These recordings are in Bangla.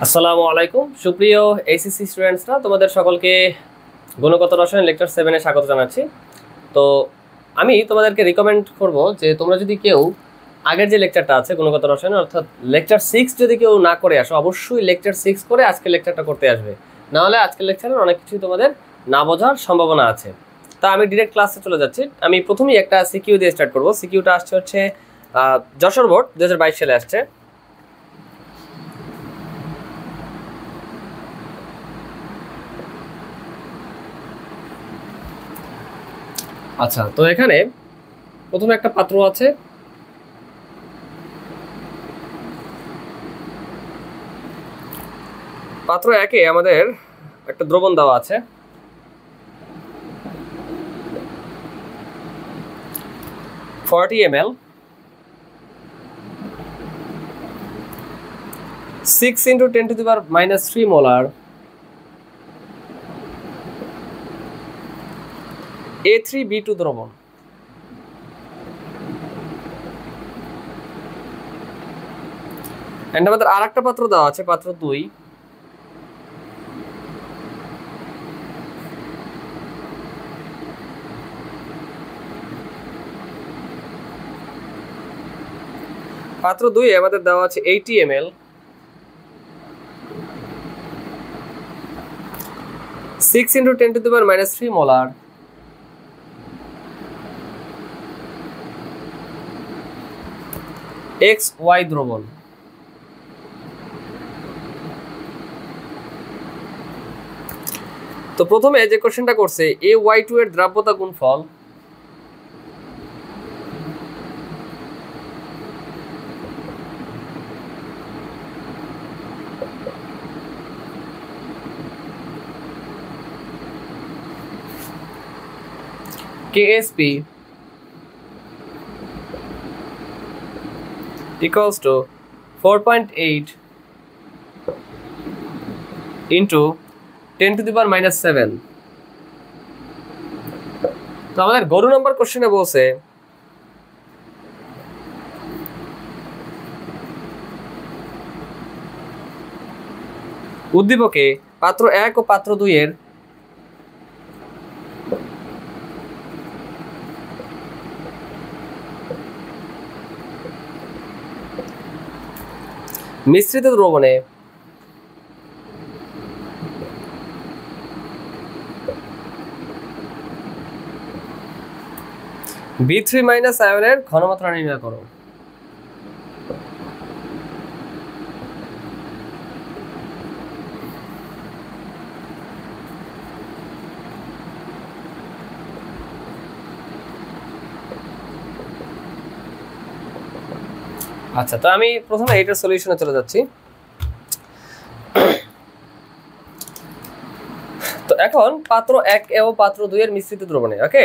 আসসালামু আলাইকুম সুপ্রিয় এইচএসসি স্টুডেন্টসরা, তোমাদের সকলকে গুণগত রসায়ন লেকচার 7-এ স্বাগত জানাচ্ছি। তো আমি তোমাদেরকে রিকমেন্ড করব যে তোমরা যদি কেউ আগের যে লেকচারটা আছে গুণগত রসায়ন অর্থাৎ লেকচার 6 যদি কেউ না করে আসো, অবশ্যই লেকচার 6 করে আজকে লেকচারটা করতে আসবে, না হলে আজকের লেকচারের অনেক কিছুই তোমাদের না বোঝার সম্ভাবনা আছে। তা আমি ডিরেক্ট ক্লাসে চলে যাচ্ছি। আমি প্রথমেই একটা সিকিউ দিয়ে স্টার্ট করব। সিকিউটা আসছে হচ্ছে যশোর বোর্ড 2022 সালে আসছে। আচ্ছা, তো এখানে প্রথমে একটা পাত্র আছে, পাত্র একে আমাদের একটা দ্রবণ দেওয়া আছে, 40 ml, 6 × 10⁻³ মোলার A3B2 দ্রবণ। এন্ড আমাদের আর একটা পাত্র দেওয়া আছে, পাত্র 2, পাত্র 2 আমাদের দেওয়া আছে 80 ml, 6 × 10⁻³ মোলার XY দ্রবণ। তো প্রথমে যে কোশ্চেনটা করছে AY2 এর দ্রাব্যতা গুণফল, KSP equals to 4.8 into 10⁻⁷। তো আমাদের গরু নম্বর কোশ্চেনে বলছে উদ্দীপকে পাত্র 1 ও পাত্র 2 এর মিশ্রিত দ্রবণে B3- আয়নের ঘনমাত্রা নির্ণয় করো। আচ্ছা, তো আমি প্রথমে এটার সলিউশনে চলে যাচ্ছি। তো এখন পাত্র 1 ও পাত্র 2 এর মিশ্রিত দ্রবণে, ওকে,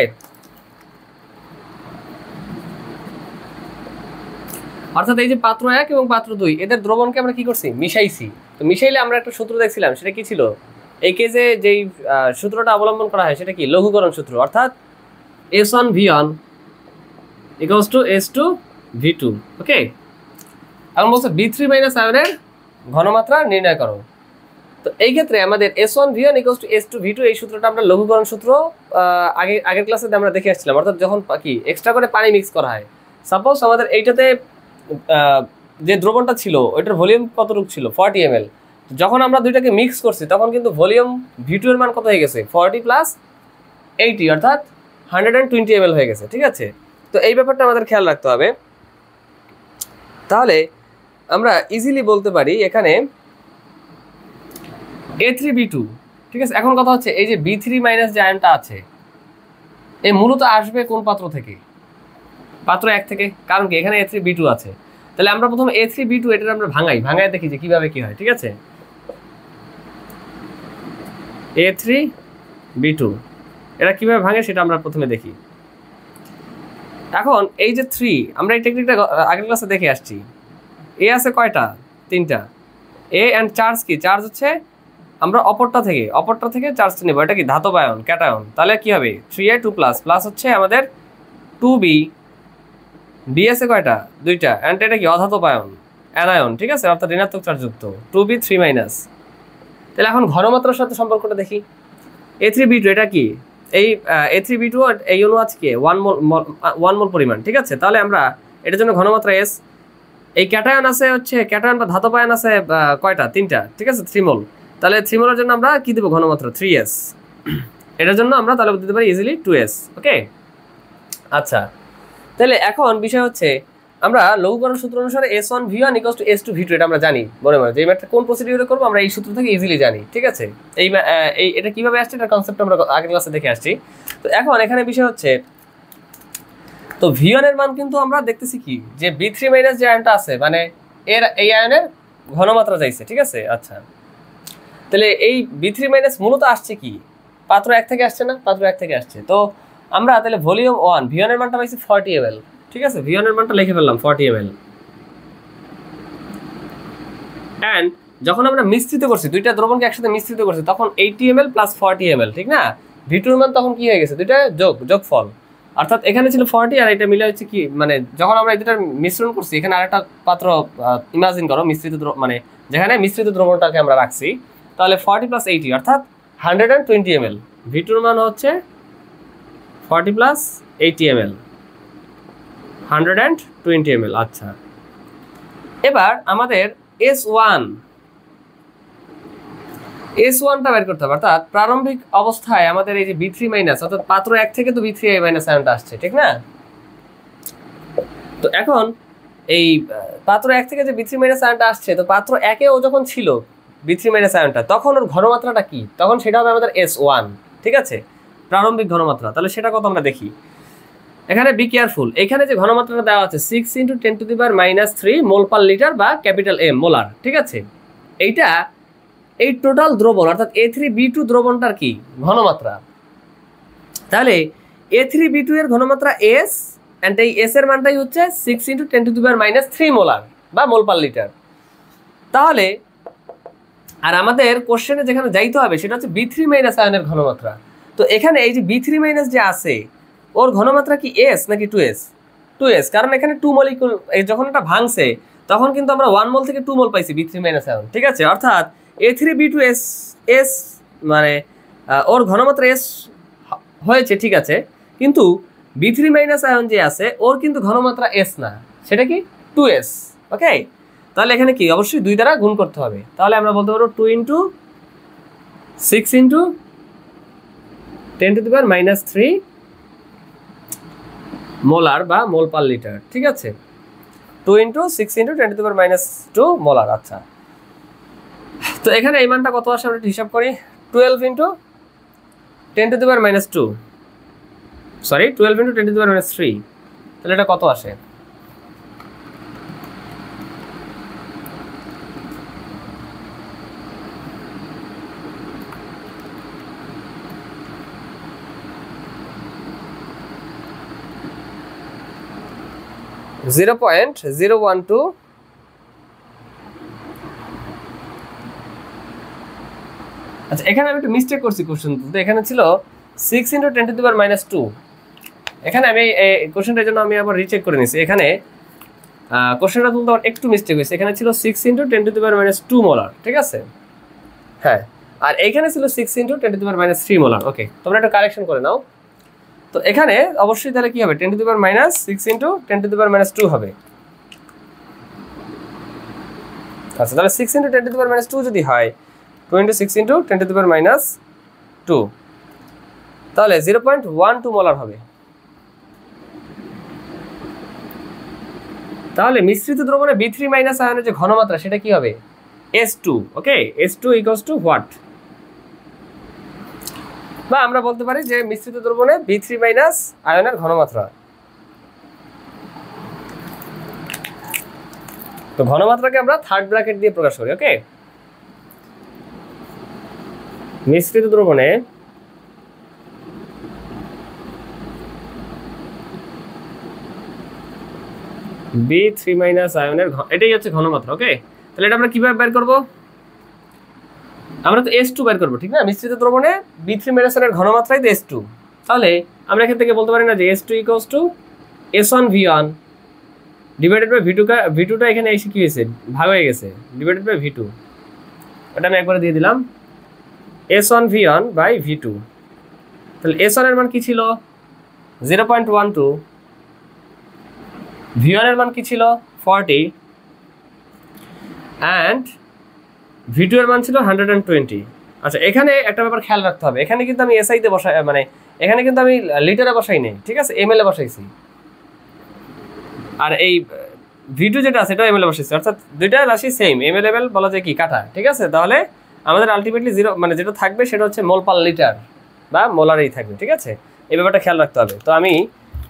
অর্থাৎ এই যে পাত্র 1 এবং পাত্র 2 এদের দ্রবণকে আমরা কি করছি, মিশাইছি। তো মিশাইলে আমরা একটা সূত্র দেখছিলাম, সেটা কি ছিল? এই কেসে যেই সূত্রটা অবলম্বন করা হয় সেটা কি, লঘুকরণ সূত্র, অর্থাৎ S1V1 = S2V2। ওকে, এখন বলছে B3- আয়নের ঘনমাত্রা নির্ণয় করো। তো এই ক্ষেত্রে আমাদের S1V1 = S2V2 এই সূত্রটা আমরা লঘুকরণ সূত্র আগের ক্লাসে আমরা দেখে আসছিলাম, অর্থাৎ যখন কি এক্সট্রা করে পানি মিক্স করা হয়। সাপোজ আমাদের এইটাতে যে দ্রবণটা ছিল ওইটার ভলিউম কতটুকু ছিল, 40 ml। যখন আমরা দুইটাকে মিক্স করছি তখন কিন্তু ভলিউম V2 এর মান কত হয়ে গেছে, 40 + 80 অর্থাৎ 120 ml হয়ে গেছে। ঠিক আছে, তো এই ব্যাপারটা আমাদের খেয়াল রাখতে হবে। তাহলে আমরা ইজিলি বলতে পারি এখানে A3B2। ঠিক আছে, এখন কথা হচ্ছে এই যে B3- যে আয়নটা আছে এই মূলত আসবে কোন পাত্র থেকে? পাত্র 1 থেকে, কারণ কি এখানে A3B2 আছে। তাহলে আমরা প্রথমে A3B2 এটা আমরা ভাঙাই দেখি যে কিভাবে কি হয়। ঠিক আছে, A3B2 এটা কিভাবে ভাঙে সেটা আমরা প্রথমে দেখি। এখন এই যে 3, আমরা এই টেকনিকটা আগের ক্লাসে দেখে আসছি। এ আছে কয়টা, 3টা। এ এন্ড চার্জ কি, চার্জ হচ্ছে আমরা অপরটা থেকে চার্জটা নেব। এটা কি ধাতব আয়ন, ক্যাটায়ন। তাহলে কি হবে 3A2+, প্লাস হচ্ছে আমাদের 2B, বি আছে কয়টা, 2টা, এন্ড এটা কি অধাতব আয়ন, অ্যানায়ন, ঠিক আছে, অর্থাৎ ঋণাত্মক চার্জযুক্ত 2b3-। তাহলে এখন ঘনমাত্রার সাথে সম্পর্কটা দেখি। A3B2 এটা কি? এই A3B2 এই অণু আছে কি 1 মোল পরিমাণ, ঠিক আছে। তাহলে আমরা এটার জন্য ঘনমাত্রা S। এই ক্যাটায়ন আছে হচ্ছে ক্যাটায়ন বা ধাতব আয়ন আছে কয়টা? 3টা, ঠিক আছে, 3 মোল। তাহলে 3 মোলের জন্য আমরা কি দেব? ঘনমাত্রা 3s। এটার জন্য আমরা তাহলে দিতে পারি ইজিলি 2s। ওকে, আচ্ছা। তাহলে এখন বিষয় হচ্ছে আমরা লঘুকরণ সূত্র অনুসারে S1V1 = S2V2 এটা আমরা জানি মনে মনে, যে এই ম্যাথটা কোন প্রসিডিউরে করবো আমরা এই সূত্র থেকে ইজিলি জানি, ঠিক আছে। এই এটা কিভাবে আসছে এটার কনসেপ্ট আমরা আগের ক্লাসে দেখে আসছি। তো এখন এখানে বিষয় হচ্ছে, তো V1 এর মান কিন্তু আমরা দেখতেছি কি যে B3- যে আয়নটা আছে, মানে এই আয়নের ঘনমাত্রা চাইছে, ঠিক আছে। আচ্ছা, তাহলে এই B3- মূলত আসছে কি পাত্র 1 থেকে আসছে না? পাত্র 1 থেকে আসছে। তো আমরা তাহলে ভলিউম 1 V1 এর মানটা পাইছি 40 ml, ঠিক আছে। V1 এর মানটা লিখে ফেললাম 40 ml। এন্ড যখন আমরা মিশ্রিত করছি, দুইটা দ্রবণকে একসাথে মিশ্রিত করছি, তখন 80 ml + 40 ml, ঠিক না? V2 এর মান তখন কি হয়ে গেছে? দুইটা যোগফল, অর্থাৎ এখানে ছিল 40 আর এটা মিলে হচ্ছে কি, মানে যখন আমরা এই দুটার মিশ্রণ করছি, এখানে আরেকটা পাত্র ইমাজিন করো মিশ্রিত, মানে যেখানে মিশ্রিত দ্রবণটাকে আমরা রাখছি, তাহলে 40 + 80 অর্থাৎ 120 ml। V2 এর মান হচ্ছে 40 + 80 ml, 120 ml। আচ্ছা, এবার আমাদের S1টা বের করতে হবে, অর্থাৎ প্রারম্ভিক অবস্থায় আমাদের এই যে B3-, অর্থাৎ পাত্র 1 থেকে তো B3- আয়নটা আসছে, ঠিক না? তো এখন এই পাত্র 1 থেকে যে B3- আয়নটা আসছে, তো পাত্র 1-এ ও যখন ছিল B3- আয়নটা, তখন ওর ঘনমাত্রাটা কি? তখন সেটা হবে আমাদের S1, ঠিক আছে, প্রারম্ভিক ঘনমাত্রা। তাহলে সেটা কত আমরা দেখি। এখানে বি কেয়ারফুল, এখানে যে ঘনমাত্রাটা দেওয়া আছে 6 × 10⁻³ মোল পার লিটার বা ক্যাপিটাল M মোলার, ঠিক আছে। এইটা এই টোটাল দ্রবণ অর্থাৎ A3B2 দ্রবণটার কি ঘনমাত্রা। তাহলে A3B2 এর ঘনমাত্রা S, এন্ড এই S এর মানটাই হচ্ছে 6 × 10⁻³ মোলার বা মোল পার লিটার। তাহলে আর আমাদের কোশ্চেনে যেখানে যাইতে হবে সেটা হচ্ছে B3- আয়নের ঘনমাত্রা। তো এখানে এই যে B3- যে আছে, ওর ঘনমাত্রা কি S নাকি 2s? 2s, কারণ এখানে 2 মলিকুল, যখন এটা ভাঙছে তখন কিন্তু আমরা 1 মোল থেকে 2 মোল পাইছি B3- আয়ন, ঠিক আছে। অর্থাৎ A3B2S মানে ওর ঘনমাত্রা S হয়েছে, ঠিক আছে, কিন্তু B3- আয়ন যে আছে ওর কিন্তু ঘনমাত্রা S না, সেটা কি 2s। ওকে, তাহলে এখানে কি অবশ্যই 2 দ্বারা গুণ করতে হবে। তাহলে আমরা বলতে পারবো 2 × 6 × 10⁻³ মোলার বা মোল পার লিটার, ঠিক আছে। 2 × 6 × 10⁻² মোলার। আচ্ছা, তো এখানে এই মানটা কত আসে আমরা হিসাব করি। 12 × 10⁻², সরি 12 × 10⁻³, তাহলে এটা কত আসে? (0.012) আচ্ছা, এখানে আমি একটু মিস্টেক করছি কোশ্চেন তুলতে। এখানে ছিল 6 × 10⁻²। এখানে আমি এই কোশ্চেনটার জন্য আমি আবার রিচেক করে নিয়েছি। এখানে কোশ্চেনটা তুলতে আমার একটু মিস্টেক হয়েছে। এখানে ছিল 6 × 10⁻² মোলার, ঠিক আছে, হ্যাঁ, আর এইখানে ছিল 6 × 10⁻³ মোলার। ওকে, তোমরা একটু কারেকশন করে নাও। তো এখানে অবশ্যই তাহলে কি হবে 10⁻⁶ × 10⁻² হবে। আচ্ছা, তাহলে 6 × 10⁻² যদি হয় 2 × 6 × 10⁻², তাহলে 0.12 মোলার হবে। তাহলে মিশ্রিত দ্রবণে B3- আয়নের যে ঘনমাত্রা সেটা কি হবে? S2। Okay, S2 = what? বা আমরা বলতে পারি যে মিশ্রিত দ্রবণে B3- আয়নের ঘনমাত্রা। তো ঘনমাত্রাকে আমরা থার্ড ব্র্যাকেট দিয়ে প্রকাশ করি। ওকে, মিশ্রিত দ্রবণে B3- আয়নের এটাই হচ্ছে ঘনমাত্রা। ওকে, তাহলে এটা আমরা কিভাবে বের করব? আমরা তো S2 বের করব, ঠিক না? মিশ্রিত দ্রবণে B3- আয়নের ঘনমাত্রাই তো S2। তাহলে আমরা এখান থেকে বলতে পারি না যে S2 = S1V1 ডিভাইডেড বাই V2টা এখানে এসে কি হয়েছে, ভাগ হয়ে গেছে, ডিভাইডেড বাই V2, এটা আমি একবারে দিয়ে দিলাম S1 V1 বাই V2। তাহলে S1 এর মান কি ছিল 0.12, V1 এর মান কি ছিল 40 অ্যান্ড V2 এর মান ছিল 120। আচ্ছা, এখানে একটা ব্যাপার খেয়াল রাখতে হবে, এখানে কিন্তু আমি এসআইতে বসাই, মানে এখানে কিন্তু আমি লিটারে বসাই নাই, ঠিক আছে, এমএল এ বসাইছি। আর এই V2 যেটা আছে এটা এমএল এ বসাইছি, অর্থাৎ দুইটা রাশি সেম, এমএল এমএল বলা যায় কি কাটা, ঠিক আছে। তাহলে আমাদের আলটিমেটলি জিরো মানে যেটা থাকবে সেটা হচ্ছে মোল পার লিটার বা মোলারেই থাকবে, ঠিক আছে। এই ব্যাপারটা খেয়াল রাখতে হবে। তো আমি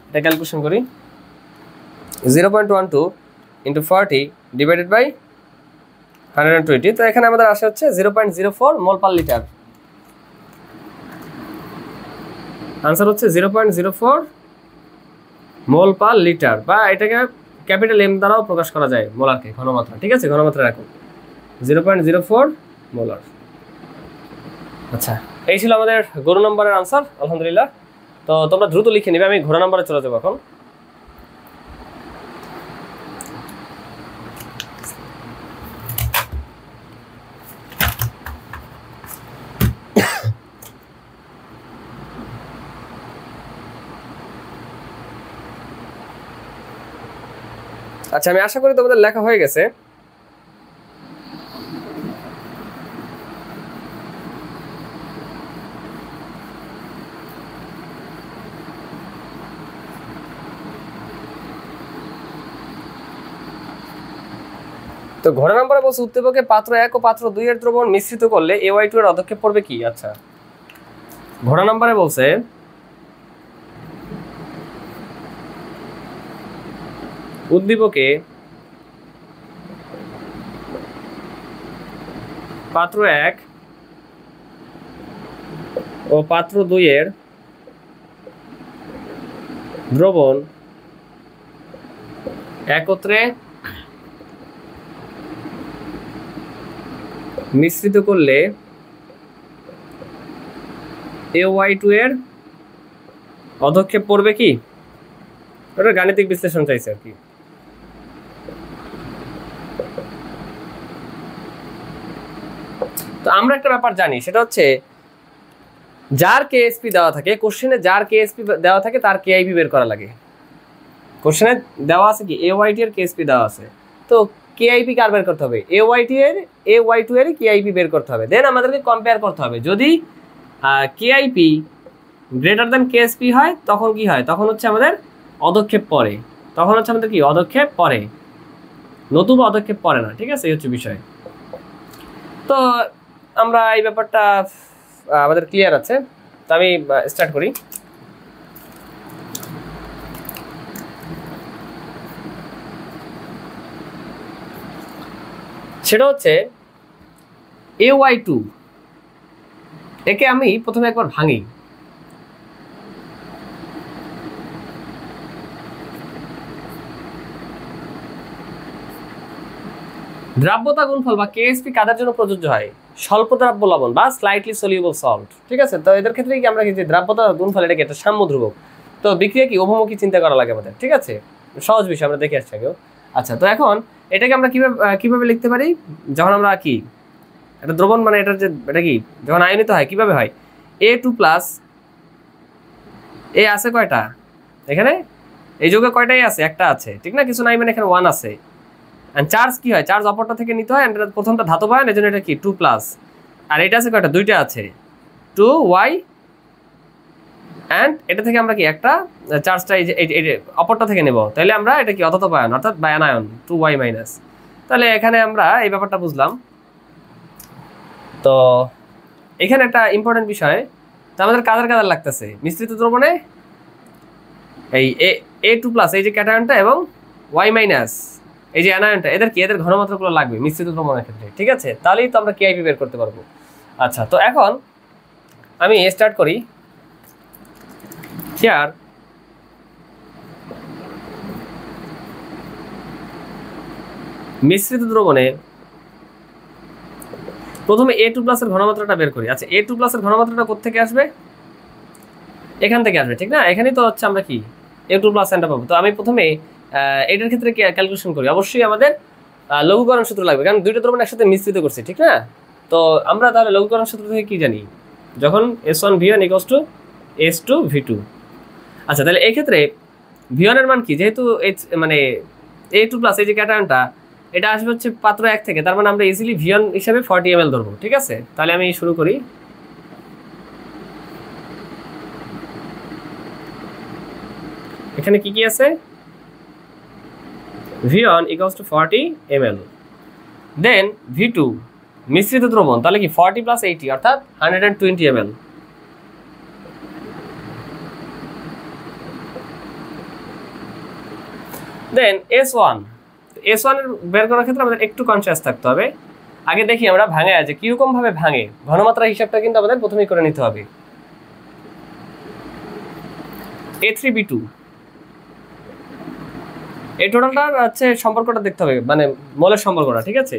এটা ক্যালকুলেশন করি, 0.12 ইন্টু 40 ডিভাইডেড বাই 120। তো এখানে আমাদের আসে হচ্ছে 0.04 মোল পার লিটার। আনসার হচ্ছে 0.04 মোল পার লিটার, বা এটাকে ক্যাপিটাল এম দ্বারাও প্রকাশ করা যায় মোলারকে, ঘনমাত্রা, ঠিক আছে, ঘনমাত্রা রাখুন 0.04 মোলার। আচ্ছা, এই ছিল আমাদের গরু নম্বরের আনসার, আলহামদুলিল্লাহ। তো তোমরা দ্রুত লিখে নেবে, আমি ঘোড়া নম্বরে চলে যাবো এখন। আচ্ছা, আমি আশা করি তোমাদের লেখা হয়ে গেছে। তো ঘোড়া নম্বরে বলছে উদ্দীপকে পাত্র 1 ও পাত্র 2 এর দ্রবণ মিশ্রিত করলে AY2 এর অধক্ষেপ পড়বে কি। আচ্ছা, ঘোড়া নম্বরে বলছে উদ্দীপকে পাত্র 1 ও পাত্র 2 এর দ্রবণ একত্রে মিশ্রিত করলে AY2 এর অধক্ষেপ পড়বে কি। ওটা গাণিতিক বিশ্লেষণ চাইছে আর কি। তো আমরা একটা ব্যাপার জানি, সেটা হচ্ছে যার কেএসপি দেওয়া থাকে, কোশ্চেনে যার কেএসপি দেওয়া থাকে তার কেআইপি বের করা লাগে। কোশ্চেনে দেওয়া আছে কি AY2 এর কেএসপি দেওয়া আছে, তো কেআইপি কার বের করতে হবে, AY2 এর কেআইপি বের করতে হবে। দেন আমাদেরকে কম্পেয়ার করতে হবে, যদি কেআইপি গ্রেটার দ্যান কেএসপি হয় তখন কি হয়, তখন হচ্ছে আমাদের অধক্ষেপ পড়ে, তখন হচ্ছে আমাদের কি অধক্ষেপ পড়ে, নতুবা অধক্ষেপ পড়ে না, ঠিক আছে, এই হচ্ছে বিষয়। তো আমরা এই ব্যাপারটা আমাদের ক্লিয়ার আছে। তো আমি স্টার্ট করি। সেটা হচ্ছে AY2, একে আমি প্রথমে একবার ভাঙি। দ্রাব্যতা গুণফল বা কেএসপি কাদের জন্য প্রযোজ্য হয়, স্বল্প দ্রাব্য লবণ বা স্লাইটলি সলিউবল সল্ট, ঠিক আছে। তো এদের ক্ষেত্রে কি আমরা কি যে দ্রাব্যতা গুণফল, এটা কি একটা সাম্য ধ্রুবক, তো বিক্রিয়া কি উভমুখী চিন্তা করা লাগে আমাদের, ঠিক আছে, সহজ বিষয়, আমরা দেখে আসছি আগেও। আচ্ছা, তো এখন এটাকে আমরা কিভাবে লিখতে পারি, যখন আমরা কি একটা দ্রবণ, মানে এটার যে এটা কি যখন আয়নিত হয় কিভাবে হয়, A2 প্লাস এ আছে কয়টা এখানে, এই যৌগে কয়টাই আছে, একটা আছে, ঠিক না, কিছু নাই, মানে এখানে 1 আছে। এন্ড চার্জ কি হয়, চার্জ অপরটা থেকে নিতে হয়, এন্ড প্রথমটা ধাতব আয়ন, এজন্য এটা কি 2 প্লাস, আর এটা আছে কয়টা, দুইটা আছে 2Y, এন্ড এটা থেকে আমরা কি একটা চার্জটা এই অপরটা থেকে নেব, তাহলে আমরা এটা কি অধাতব আয়ন, অর্থাৎ বায়ান আয়ন 2Y মাইনাস। তাহলে এখানে আমরা এই ব্যাপারটা বুঝলাম। তো এখানে একটা ইম্পর্টেন্ট বিষয়, তো আমাদের কাদের লাগতেছে মিশ্রিত দ্রবণে এই A2 প্লাস এই যে ক্যাটায়নটা এবং Y মাইনাস এই যে অ্যানায়নটা, এদের ঘনমাত্রাগুলো লাগবে মিশ্রিত দ্রবণের ক্ষেত্রে, ঠিক আছে, তাহলেই তো আমরা কেআইপি বের করতে পারবো। আচ্ছা, তো এখন আমি স্টার্ট করি। হিয়ার মিশ্রিত দ্রবণে প্রথমে A2 প্লাসের ঘনমাত্রাটা বের করি। আচ্ছা, A2 প্লাসের ঘনমাত্রাটা কোথা থেকে আসবে, এখান থেকে আসবে, ঠিক না, এখানেই তো হচ্ছে আমরা কি A2 প্লাস এন্ডটা পাবো। তো আমি প্রথমে এটার ক্ষেত্রে ক্যালকুলেশন করি, অবশ্যই আমাদের লঘুকরণ সূত্র লাগবে, কারণ দুইটা দ্রবণ একসাথে মিশ্রিত করছি, ঠিক না? তো আমরা তাহলে লঘুকরণ সূত্র থেকে কি জানি? যখন S1V1 = S2V2। আচ্ছা, তাহলে এই ক্ষেত্রে V1 এর মান কি? যেহেতু মানে A2+ এই যে ক্যাটায়নটা, এটা আসবে হচ্ছে পাত্র 1 থেকে, তার মানে আমরা ইজিলি V1 হিসেবে 40 ml ধরবো, ঠিক আছে? তাহলে আমি শুরু করি। এখানে কি কি আছে? V1 = 40 ml, দেন V2 মিশ্রিত দ্রবণ, তাহলে কি 40 + 80 অর্থাৎ 120 ml। দেন S1 এর বের করার ক্ষেত্রে আমাদের একটু কনসিয়াস থাকতে হবে। আগে দেখি আমরা ভাঙে আছে কিরকম ভাবে ভাঙে, ঘনমাত্রা হিসাবটা কিন্তু আমাদের প্রথমেই করে নিতে হবে। A3B2 এই টোটালটার হচ্ছে সম্পর্কটা দেখতে হবে, মানে মোলের সম্পর্কটা, ঠিক আছে?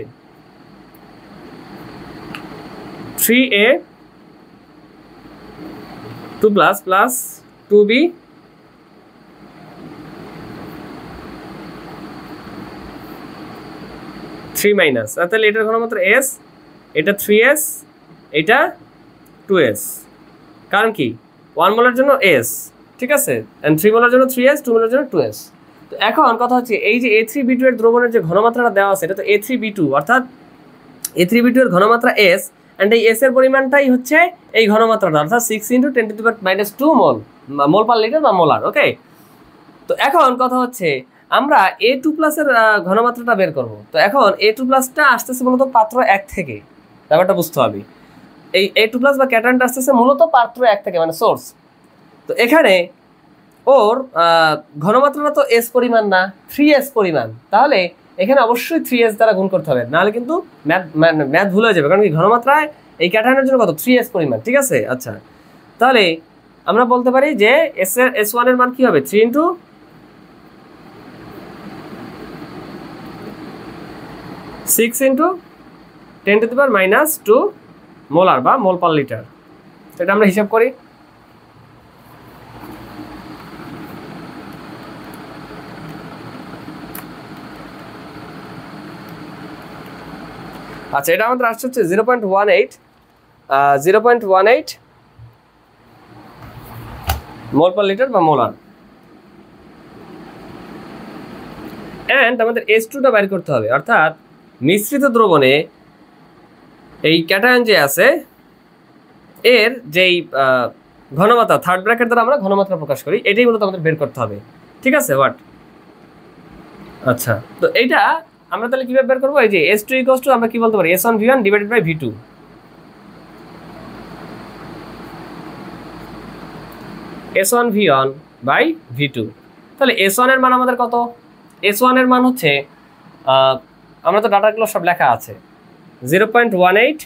3A 2+ + 2B 3-, তাহলে এটার ঘনমাত্রা S, এটা 3S, এটা 2S। কারণ কি 1 মোলের জন্য S, ঠিক আছে, এন্ড 3 মোলের জন্য 3S, 2 মোলের জন্য 2S। তো এখন কথা হচ্ছে এই যে A3B2 এর দ্রবণের যে ঘনমাত্রাটা দেওয়া আছে, এটা তো A3B2, অর্থাৎ A3B2 এর ঘনমাত্রা S, এন্ড এই S এর পরিমাণটাই হচ্ছে এই ঘনমাত্রাটা, অর্থাৎ 6 × 10⁻² মোল, মোল পার লিটার বা মোলার। ওকে, তো এখন কথা হচ্ছে আমরা A2+ এর ঘনমাত্রাটা বের করব। তো এখন A2+টা আসতেছে মূলত পাত্র 1 থেকে, ব্যাপারটা বুঝতে হবে। এই A2+ বা ক্যাটায়নটা আসতেছে মূলত পাত্র 1 থেকে, মানে সোর্স। তো এখানে ওর ঘনমাত্রাটা তো S পরিমাণ না, 3S পরিমাণ, তাহলে এখানে অবশ্যই 3S দ্বারা গুণ করতে হবে, নাহলে কিন্তু ম্যাথ ভুল হয়ে যাবে, কারণ কি ঘনমাত্রায় এই ক্যাটায়নের জন্য কত 3S পরিমাণ, ঠিক আছে? আচ্ছা, তাহলে আমরা বলতে পারি যে S1 এর মান কি হবে? 3 × 6 × 10⁻² মোলার বা মোল পার লিটার। এটা আমরা হিসাব করি। আচ্ছা, এটা আমাদের আসছে হচ্ছে 0.18 মোল পার লিটার বা মোলার। এন্ড আমাদের S2টা বের করতে হবে, অর্থাৎ মিশ্রিত দ্রবণে এই ক্যাটায়ন যে আছে এর যেই ঘনমাত্রা, থার্ড ব্র্যাকেট দ্বারা আমরা ঘনমাত্রা প্রকাশ করি, এটাই মূলত আমাদের বের করতে হবে, ঠিক আছে? আচ্ছা, তো এইটা আমরা তাহলে কিভাবে বের করবো? এই যে S2 = আমরা কি বলতে পারি? S1V1 / V2। S1V1 / V2, তাহলে S1 এর মান আমাদের কত? S1 এর মান হচ্ছে আমরা তো ডাটাগুলো সব লেখা আছে, 0.18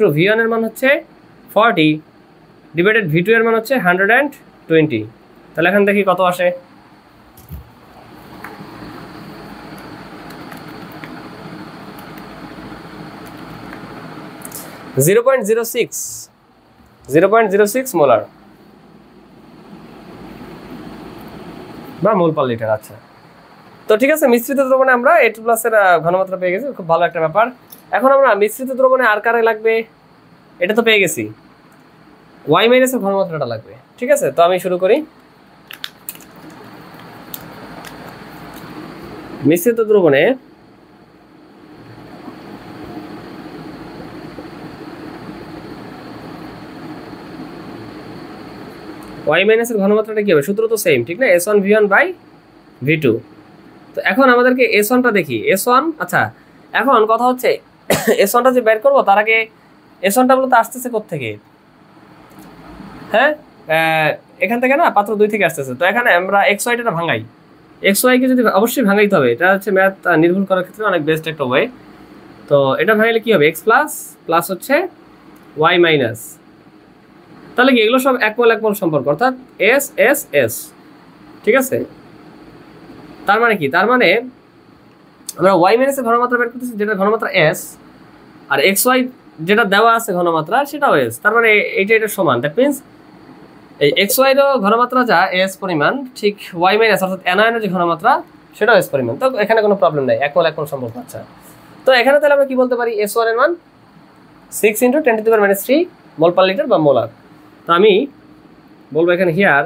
× V1 এর মান হচ্ছে 40 / V2 এর মান হচ্ছে 120। তাহলে এখন দেখি কত আসে। .06 মোলার বা মোল পার লিটার। আচ্ছা, তো ঠিক আছে, মিশ্রিত দ্রবণে আমরা A2+ এর ঘনমাত্রা পেয়ে গেছি, খুব ভালো একটা ব্যাপার। এখন আমরা মিশ্রিত দ্রবণে আর কারে লাগবে, এটা তো পেয়ে গেছি, Y- এর ঘনমাত্রাটা লাগবে, ঠিক আছে? তো আমি শুরু করি। মিশ্রিত দ্রবণে Y- এর ঘনমাত্রাটা কি হবে? সূত্র তো সেম, ঠিক না? S1V1 / V2। তো এখন আমাদেরকে S1টা দেখি। S1, আচ্ছা, এখন কথা হচ্ছে S1টা যে বের করবো তার আগে S1টা বলতে আসতেছে কোত্থেকে? হ্যাঁ, এখান থেকে না, পাত্র 2 থেকে আসতেছে। তো এখানে আমরা XYটা ভাঙাই, XY কে যদি অবশ্যই ভাঙাইতে হবে, এটা হচ্ছে ম্যাথ নির্ভুল করার ক্ষেত্রে অনেক বেস্ট একটা ওয়ে। তো এটা ভাঙাইলে কি হবে? X প্লাস হচ্ছে Y-, তাহলে কি এগুলো সব 1 মোল সম্পর্ক, অর্থাৎ S, ঠিক আছে? তার মানে কি? তার মানে আমরা Y- এর ঘনমাত্রা বের করতেছি, যেটা ঘনমাত্রা S, আর XY যেটা দেওয়া আছে ঘনমাত্রা সেটাও S। তার মানে এটা সমান। দ্যাট মিনস এই এক্স ওয়াইয়েরও ঘনমাত্রা যা এস পরিমাণ, ঠিক ওয়াই মাইনাস অর্থাৎ অ্যানায়নের যে ঘনমাত্রা সেটাও এস পরিমাণ। তো এখানে কোনো প্রবলেম নাই, এক মোল এক মোল সম্পর্ক। আচ্ছা, তো এখানে তাহলে আমরা কি বলতে পারি, এস ওয়ান এর মান 6 × 10⁻³ মোল পার লিটার বা মোলার। তো আমি বলবো এখানে হিয়ার,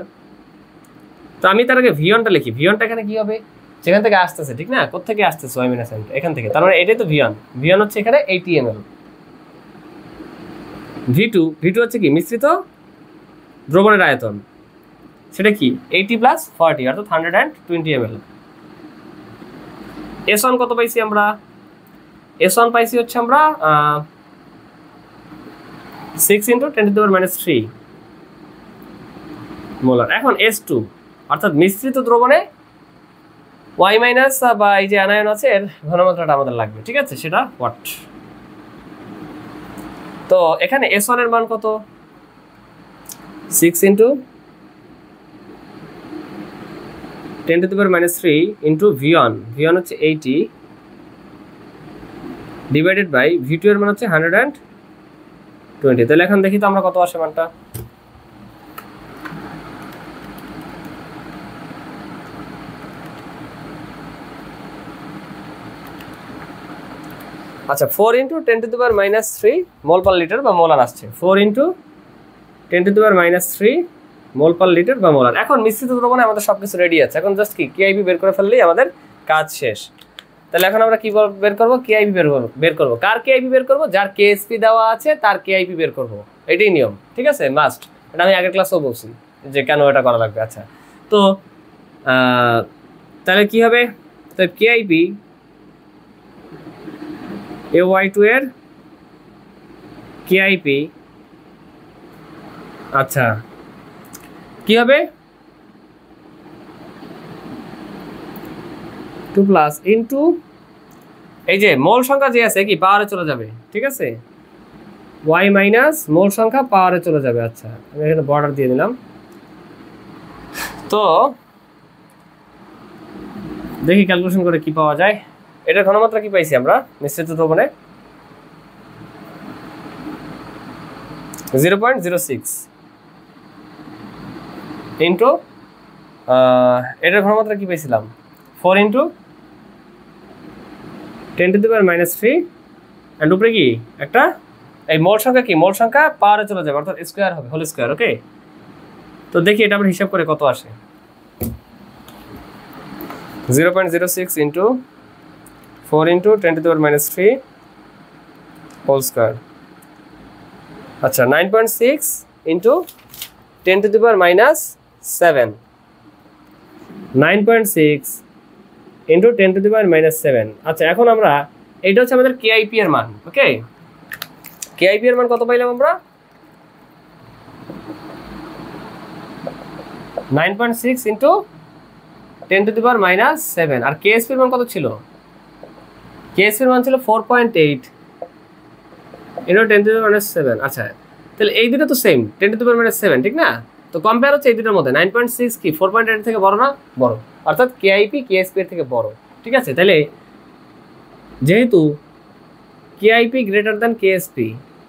তো আমি তার আগে ভিয়নটা লিখি। ভিয়নটা এখানে কি হবে, যেখান থেকে আসতেছে, ঠিক না, কোথেকে আসতেছে ওয়াই মাইনাস এন, এখান থেকে, তার মানে এটাই তো ভিয়ন। ভিয়ন হচ্ছে এখানে 80 ml। ভি টু হচ্ছে কি, মিশ্রিত দ্রবণের আয়তন, সেটা কি 80 + 40 অর্থাৎ 120 ml। এস ওয়ান কত পাইছি আমরা, এস ওয়ান পাইছি হচ্ছে আমরা 6 × 10⁻³ মোলার। এখন এস টু অর্থাৎ মিশ্রিত দ্রবণে ওয়াই মাইনাস বা এই যে অ্যানায়ন আছে এর ঘনমাত্রাটা আমাদের লাগবে, ঠিক আছে, সেটা ওয়াট। তো এখানে এস ওয়ান এর মান কত, 6 × 10⁻³ ইন্টু V1, V1 হচ্ছে 80 ডিভাইডেড বাই V2 এর মান হচ্ছে 120। তাহলে এখন দেখি তো আমরা কত আসে মানটা। আচ্ছা, 4 × 10⁻³ মোল পার লিটার বা মোলার আসছে, 4 × 10⁻³ মোল পার লিটার বা মোলার। এখন মিশ্রিত দ্রবণে আমাদের সবকিছু রেডি আছে, এখন জাস্ট কি কেআইপি বের করে ফেললেই আমাদের কাজ শেষ। তাহলে এখন আমরা কি বের করবো, কেআইপি বের করবো। কার কেআইপি বের করবো, যার কেএসপি দেওয়া আছে তার কেআইপি বের করবো, এটাই নিয়ম, ঠিক আছে, মাস্ট। এটা আমি আগের ক্লাসেও বলছি যে কেন এটা করা লাগবে। আচ্ছা, তো তাহলে কি হবে, তো কেআইপি AY2 এর কেআইপি, আচ্ছা কি হবে 2+ ইন্টু এই যে মোল সংখ্যা যে আছে কি পাওয়ারে চলে যাবে, ঠিক আছে, ওয়াই মাইনাস মোল সংখ্যা পাওয়ারে চলে যাবে। আচ্ছা, আমি এখানে বর্ডার দিয়ে দিলাম। তো দেখি ক্যালকুলেশন করে কি পাওয়া যায়। এটার ঘনমাত্রা কি পাইছি আমরা মিশ্রিত দ্রবণে 0.06 ইন্টু এটার ঘনমাত্রা কি পেয়েছিলাম 4 × 10⁻³ এন্ড উপরে কি একটা এই মোল সংখ্যা, কি মোল সংখ্যা পাওয়ারে চলে যাবে অর্থাৎ স্কয়ার হবে, হোল স্কয়ার। ওকে, তো দেখি এটা আমরা হিসাব করে কত আসে। 0.06 ইন্টু 4 × 10⁻³ হোল স্কয়ার। আচ্ছা, 9.6 ইন্টু 10⁻⁷, 9.6 ইন্টু 10⁻⁷। আচ্ছা, এখন আমরা এইটা হচ্ছে আমাদের কেআইপি এর মান। ওকে, কেআইপি এর মান কত পাইলাম আমরা 9.6 ইন্টু 10⁻⁷। আর কেএসপি এর মান কত ছিল, কেএসপি এর মান ছিল 4.8 ইন্টু 10⁻⁷। আচ্ছা, তাহলে এই দুটো তো সেম 10⁻⁷, ঠিক না, তো কম্পেয়ার হচ্ছে এই দুটোর মধ্যে। 9.6 কি 4.8 থেকে বড় না, বড়, অর্থাৎ কেআইপি কেএসপি এর থেকে বড়, ঠিক আছে। তাহলে যেহেতু কেআইপি গ্রেটার দ্যান কেএসপি,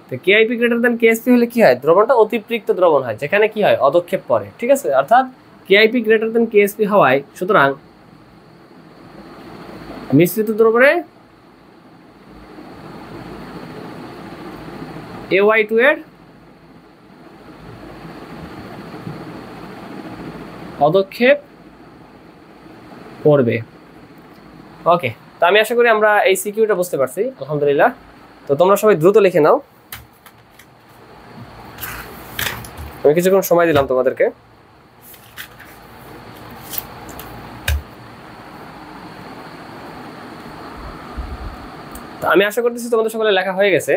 তো কেআইপি গ্রেটার দ্যান কেএসপি হলে কি হয়, দ্রবণটা অতিপৃক্ত দ্রবণ হয়, যেখানে কি হয় অদক্ষেপ পড়ে, ঠিক আছে, অর্থাৎ কেআইপি গ্রেটার দ্যান কেএসপি হওয়ায় সুতরাং মিশ্রিত দ্রবণে AY2 এর পদক্ষেপ পড়বে। ওকে, তো আমি আশা করি আমরা এই সিকিউটা বুঝতে পারছি, আলহামদুলিল্লাহ। তো তোমরা সবাই দ্রুত লিখে নাও, আমি কিছুক্ষণ সময় দিলাম তোমাদেরকে। তো আমি আশা করতেছি তোমাদের সকলে লেখা হয়ে গেছে।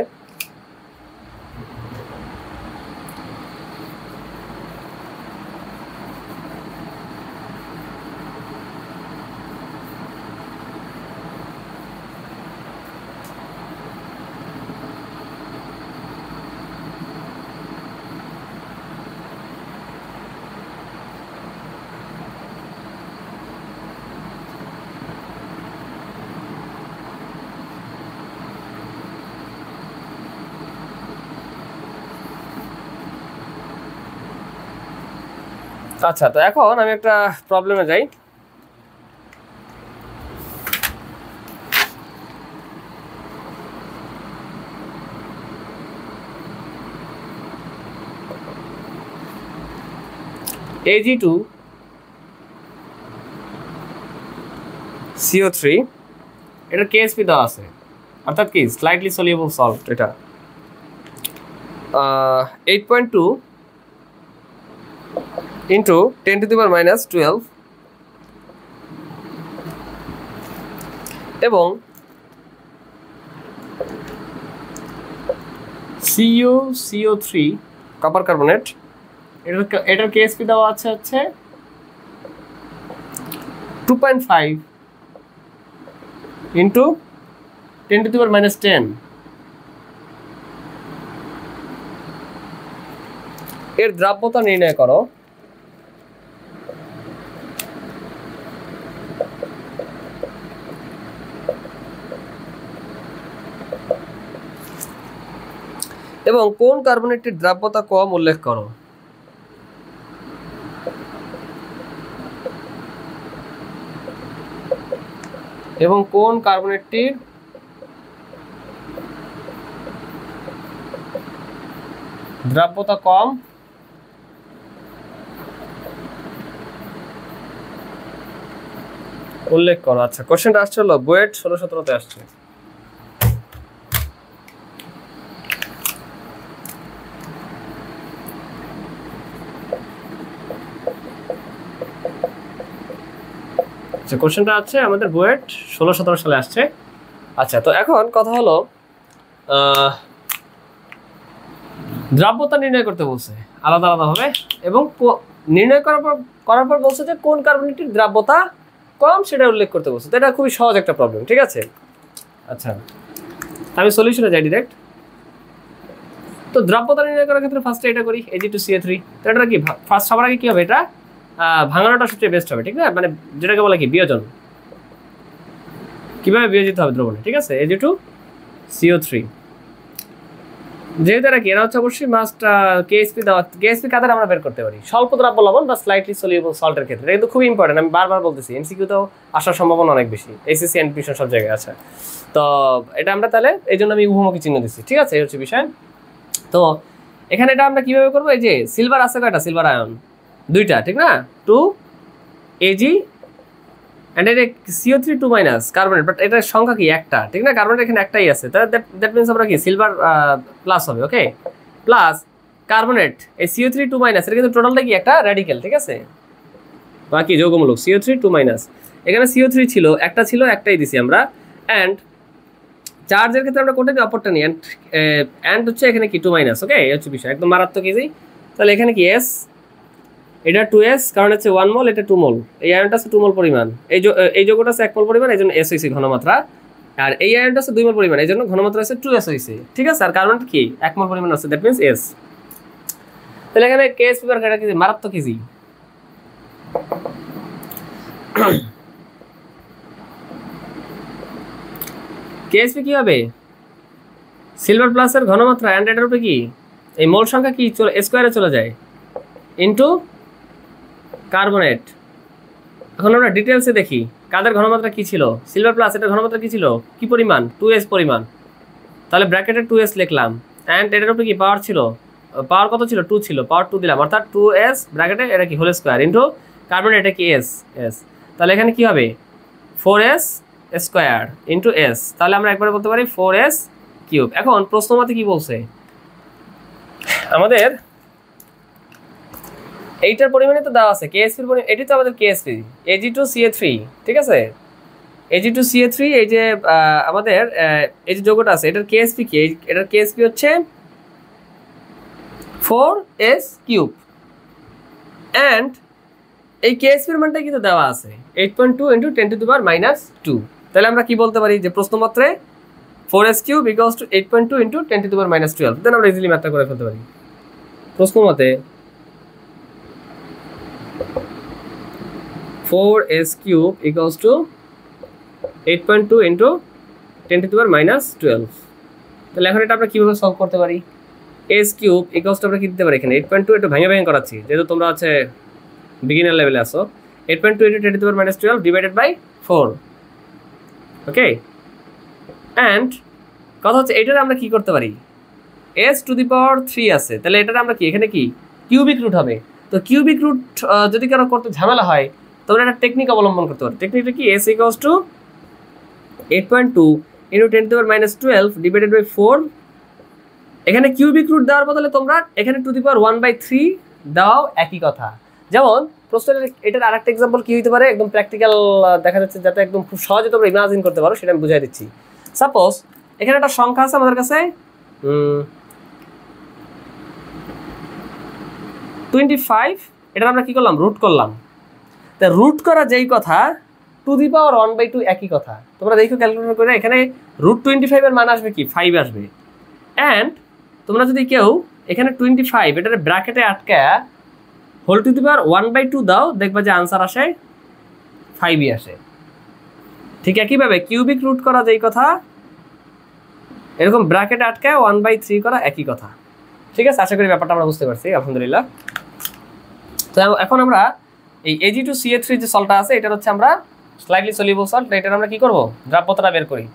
আচ্ছা, তো এখন আমি একটা প্রবলেমে যাই। Ag2CO3 এটার কেএসপি দেওয়া আছে, অর্থাৎ কি স্লাইটলি সলিউবল সল্ট। এটা 8.2 ইন্টু 10⁻⁻12 এবং CuCO3 কপার কার্বনেট, এটার কেএসপি দেওয়া আছে হচ্ছে 2.5 ইন্টু 10⁻10। এর দ্রাব্যতা নির্ণয় করো। এবং কোন কার্বনেটটির দ্রাব্যতা কম উল্লেখ করো। এবং কোন কার্বনেটটির দ্রাব্যতা কম উল্লেখ করো। আচ্ছা, কোশ্চেনটা আসছে হলো বুয়েট 16-17-তে আসছে। আচ্ছা, কোশ্চেনটা আছে আমাদের বুয়েট 16-17 সালে আসছে। আচ্ছা, তো এখন কথা হলো দ্রাব্যতা নির্ণয় করতে বলছে আলাদা আলাদা ভাবে, এবং নির্ণয় করার পর বলছে যে কোন কার্বনেটটির দ্রাব্যতা কম সেটা উল্লেখ করতে বলছে। তো এটা খুবই সহজ একটা প্রবলেম, ঠিক আছে। আচ্ছা, আমি সলিউশনে যাই ডিরেক্ট। তো দ্রাব্যতা নির্ণয় করার ক্ষেত্রে ফার্স্টে এটা করি Ag2CO3। তো এটা কি ফার্স্ট সবার আগে কি হবে, এটা ভাঙানোটা সবচেয়ে বেস্ট হবে, ঠিক না? মানে যেটাকে বলে কি বিয়োজন, কিভাবে বিয়োজিত হবে দ্রবণে, ঠিক আছে। Ag2CO3 যেহেতু এরা কি, এরা হচ্ছে অবশ্যই মাস্ট কেএসপি দেওয়া। কেএসপি কাদের আমরা বের করতে পারি স্বল্প দ্রাব্য লবণ বা স্লাইটলি সলিউবল সল্টের ক্ষেত্রে। এটা কিন্তু খুবই ইম্পর্টেন্ট, আমি বারবার বলতেছি। এমসিকিউতেও আসার সম্ভাবনা অনেক বেশি, এসএসসি এনপিশন সব জায়গায় আছে। তো এটা আমরা তাহলে এই জন্য আমি উভমুখী চিহ্ন দিচ্ছি, ঠিক আছে। এই হচ্ছে বিষয়। তো এখানে এটা আমরা কিভাবে করবো, এই যে সিলভার আছে কয়টা, সিলভার আয়ন 2টা, ঠিক না, 2 Ag and এটা CO3 2- কার্বনেট, বাট এটার সংখ্যা কি একটা, ঠিক না। কার্বনেট এখানে একটাই আছে, তাহলে দ্যাট মিন্স আমরা কি সিলভার প্লাস হবে, ওকে, প্লাস কার্বনেট এই CO3 2- এটা কিন্তু টোটালটা কি একটা র্যাডিক্যাল, ঠিক আছে, বাকি যৌগমূলক CO3 2-। এখানে CO3 ছিল, একটা ছিল, একটাই দিছি আমরা। অ্যান্ড চার্জের ক্ষেত্রে আমরা কোনটা নিই, অপরটা নিই। অ্যান্ড হচ্ছে এখানে কি 2-, ওকে, এই হচ্ছে বিষয়, একদম মারাত্মক ইজি। তাহলে এখানে কি S, এটা 2S, কারণ হচ্ছে 1 মোল, এটা 2 মোল। এই আয়নটা আছে 2 মোল পরিমাণ, এই যৌগটা আছে 1 মোল পরিমাণ, এই জন্য S হয়েছে ঘনমাত্রা। আর এই আয়নটা আছে 2 মোল পরিমাণ, এই জন্য ঘনমাত্রা আছে 2S হয়েছে, ঠিক আছে। আর কার্বনটা কি 1 মোল পরিমাণ আছে, দ্যাট মিন্স S। তাহলে এখানে কেএস পেপার কাটা কি মারাত্মক ইজি। কেএসপি কি হবে, সিলভার প্লাসের ঘনমাত্রা অ্যান্ড এটার উপরে কি এই মোল সংখ্যা কি স্কোয়ারে চলে যায় ইনটু কার্বনেট। এখন আমরা ডিটেলসে দেখি কাদের ঘনমাত্রা কি ছিল। সিলভার প্লাস এটার ঘনমাত্রা কি ছিল, কি পরিমাণ, 2S পরিমাণ। তাহলে ব্র্যাকেটে 2S লিখলাম, অ্যান্ড এটার উপরে কি পাওয়ার ছিল, পাওয়ার কত ছিল, 2 ছিল, পাওয়ার 2 দিলাম, অর্থাৎ 2S ব্র্যাকেটে এটা কি হোল স্কোয়ার ইনটু কার্বনেট, এটা কি S। তাহলে এখানে কি হবে 4S স্কোয়ার ইনটু S। তাহলে আমরা একবারে বলতে পারি 4S কিউব। এখন প্রশ্নমতে কি বলছে আমাদের, এইটার পরিমাণে তো দেওয়া আছে কেএসপির পরিমাণ, এটি তো আমাদের কেএসপি Ag2CO3, ঠিক আছে। Ag2CO3 এই যে আমাদের এই যে যৌগটা আছে, এটার কেএসপি কি, এটার কেএসপি হচ্ছে 4S কিউব। অ্যান্ড এই কেএসপির মানটা কিন্তু দেওয়া আছে 8.2 ইন্টু 10⁻²। তাহলে আমরা কি বলতে পারি যে প্রশ্নপত্রে 4S cube equals to 8.2 into 10⁻12। দেন আমরা ইজিলি ম্যাথটা করে ফেলতে পারি। প্রশ্ন মতে 4S cube equals to 8.2 into 10⁻12। তাহলে এখন এটা আমরা কিভাবে সলভ করতে পারি, S কিউব ইকুয়ালস টু আমরা কি দিতে পারি এখানে 8.2, একটু ভেঙে ভেঙে করাচ্ছি যেহেতু তোমরা আছে বিগিনার লেভেলে আসো 8.2 into 10 to the power minus 12 divided by 4 okay and কথা হচ্ছে এটার আমরা কি করতে পারি s to the power 3 আছে তাহলে এটার আমরা কি এখানে কি কিউবিক রুট হবে তো কিউবিক রুট যদি কারো করতে ঝামেলা হয় তোমরা একটা টেকনিক অবলম্বন করতে পারো টেকনিকটা কি s equals to 8.2 into 10 to the power minus 12 divided by 4 এখানে কিউবিক রুট দেওয়ার বদলে তোমরা এখানে টু দি পাওয়ার 1/3 দাও একই কথা যেমন প্রশ্নের এটার আরেকটা एग्जांपल কি হতে পারে একদম প্র্যাকটিক্যাল দেখা যাচ্ছে যাতে একদম খুব সহজে তোমরা ইমাজিন করতে পারো সেটা আমি বুঝাই দিচ্ছি সাপোজ এখানে একটা সংখ্যা আছে আমাদের কাছে 25 এটা আমরা কি করলাম রুট করলাম তা রুট করা যেই কথা টু দি পাওয়ার 1/2 একই কথা তোমরা দেখো ক্যালকুলেটর করে এখানে √25 এর মান আসবে কি 5 আসবে এন্ড তোমরা যদি কেউ এখানে 25 এটার ব্র্যাকেটে আটকায়া হোল টু দি পাওয়ার 1/2 দাও দেখবা যে आंसर আসে 5ই আসে ঠিক একই ভাবে কিউবিক রুট করা যেই কথা এরকম ব্র্যাকেটে আটকায় 1/3 করা একই কথা ঠিক আছে আশা করি ব্যাপারটা আমরা বুঝতে পারছি আলহামদুলিল্লাহ তো এখন আমরা এই Ag2Ca3 যে সলটা আছে এটা হচ্ছে আমরা স্লাইটলি সলিউবল সল্ট এটার আমরা কি করব দ্রাব্যতাটা বের করি